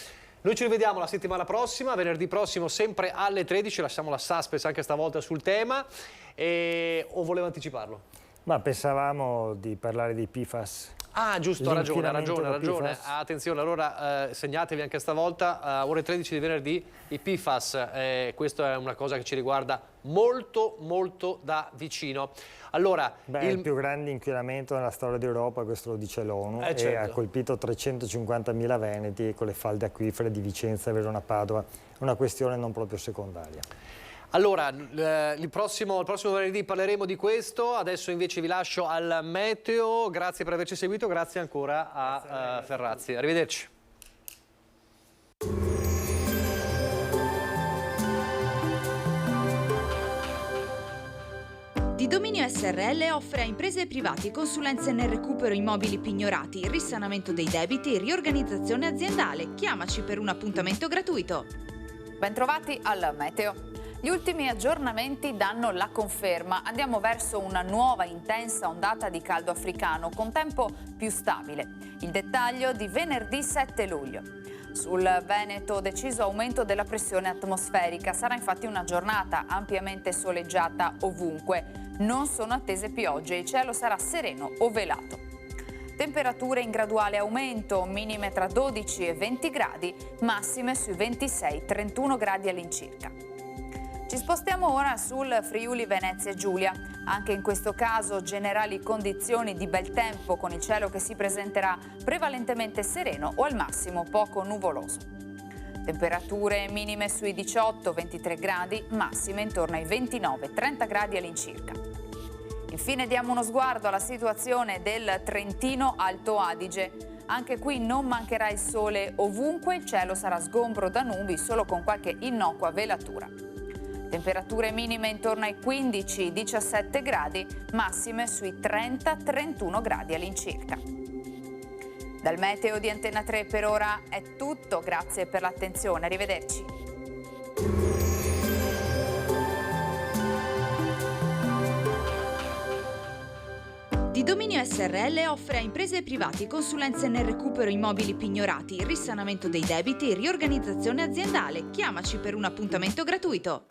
Noi ci rivediamo la settimana prossima, venerdì prossimo, sempre alle 13, lasciamo la suspense anche stavolta sul tema, o volevo anticiparlo? Ma pensavamo di parlare di PFAS. Ah, giusto, ha ragione. Attenzione, allora segnatevi anche stavolta, ore 13 di venerdì, i PFAS. Questa è una cosa che ci riguarda molto da vicino. Allora, il più grande inquinamento nella storia d'Europa, questo lo dice l'ONU, certo. E ha colpito 350.000 veneti con le falde acquifere di Vicenza, Verona, Padova. Una questione non proprio secondaria. Allora, il prossimo venerdì parleremo di questo, adesso invece vi lascio al meteo, grazie per averci seguito, grazie ancora a Ferrazzi, arrivederci. Di Dominio SRL offre a imprese e privati consulenze nel recupero immobili pignorati, risanamento dei debiti e riorganizzazione aziendale. Chiamaci per un appuntamento gratuito. Bentrovati al meteo. Gli ultimi aggiornamenti danno la conferma. Andiamo verso una nuova intensa ondata di caldo africano con tempo più stabile. Il dettaglio di venerdì 7 luglio. Sul Veneto deciso aumento della pressione atmosferica. Sarà infatti una giornata ampiamente soleggiata ovunque. Non sono attese piogge, il cielo sarà sereno o velato. Temperature in graduale aumento, minime tra 12 e 20 gradi, massime sui 26-31 gradi all'incirca. Ci spostiamo ora sul Friuli Venezia Giulia. Anche in questo caso generali condizioni di bel tempo con il cielo che si presenterà prevalentemente sereno o al massimo poco nuvoloso. Temperature minime sui 18-23 gradi, massime intorno ai 29-30 gradi all'incirca. Infine diamo uno sguardo alla situazione del Trentino Alto Adige. Anche qui non mancherà il sole ovunque, il cielo sarà sgombro da nubi solo con qualche innocua velatura. Temperature minime intorno ai 15-17 gradi, massime sui 30-31 gradi all'incirca. Dal meteo di Antena 3 per ora è tutto, grazie per l'attenzione, arrivederci. Di Dominio SRL offre a imprese e privati consulenze nel recupero immobili pignorati, risanamento dei debiti e riorganizzazione aziendale. Chiamaci per un appuntamento gratuito.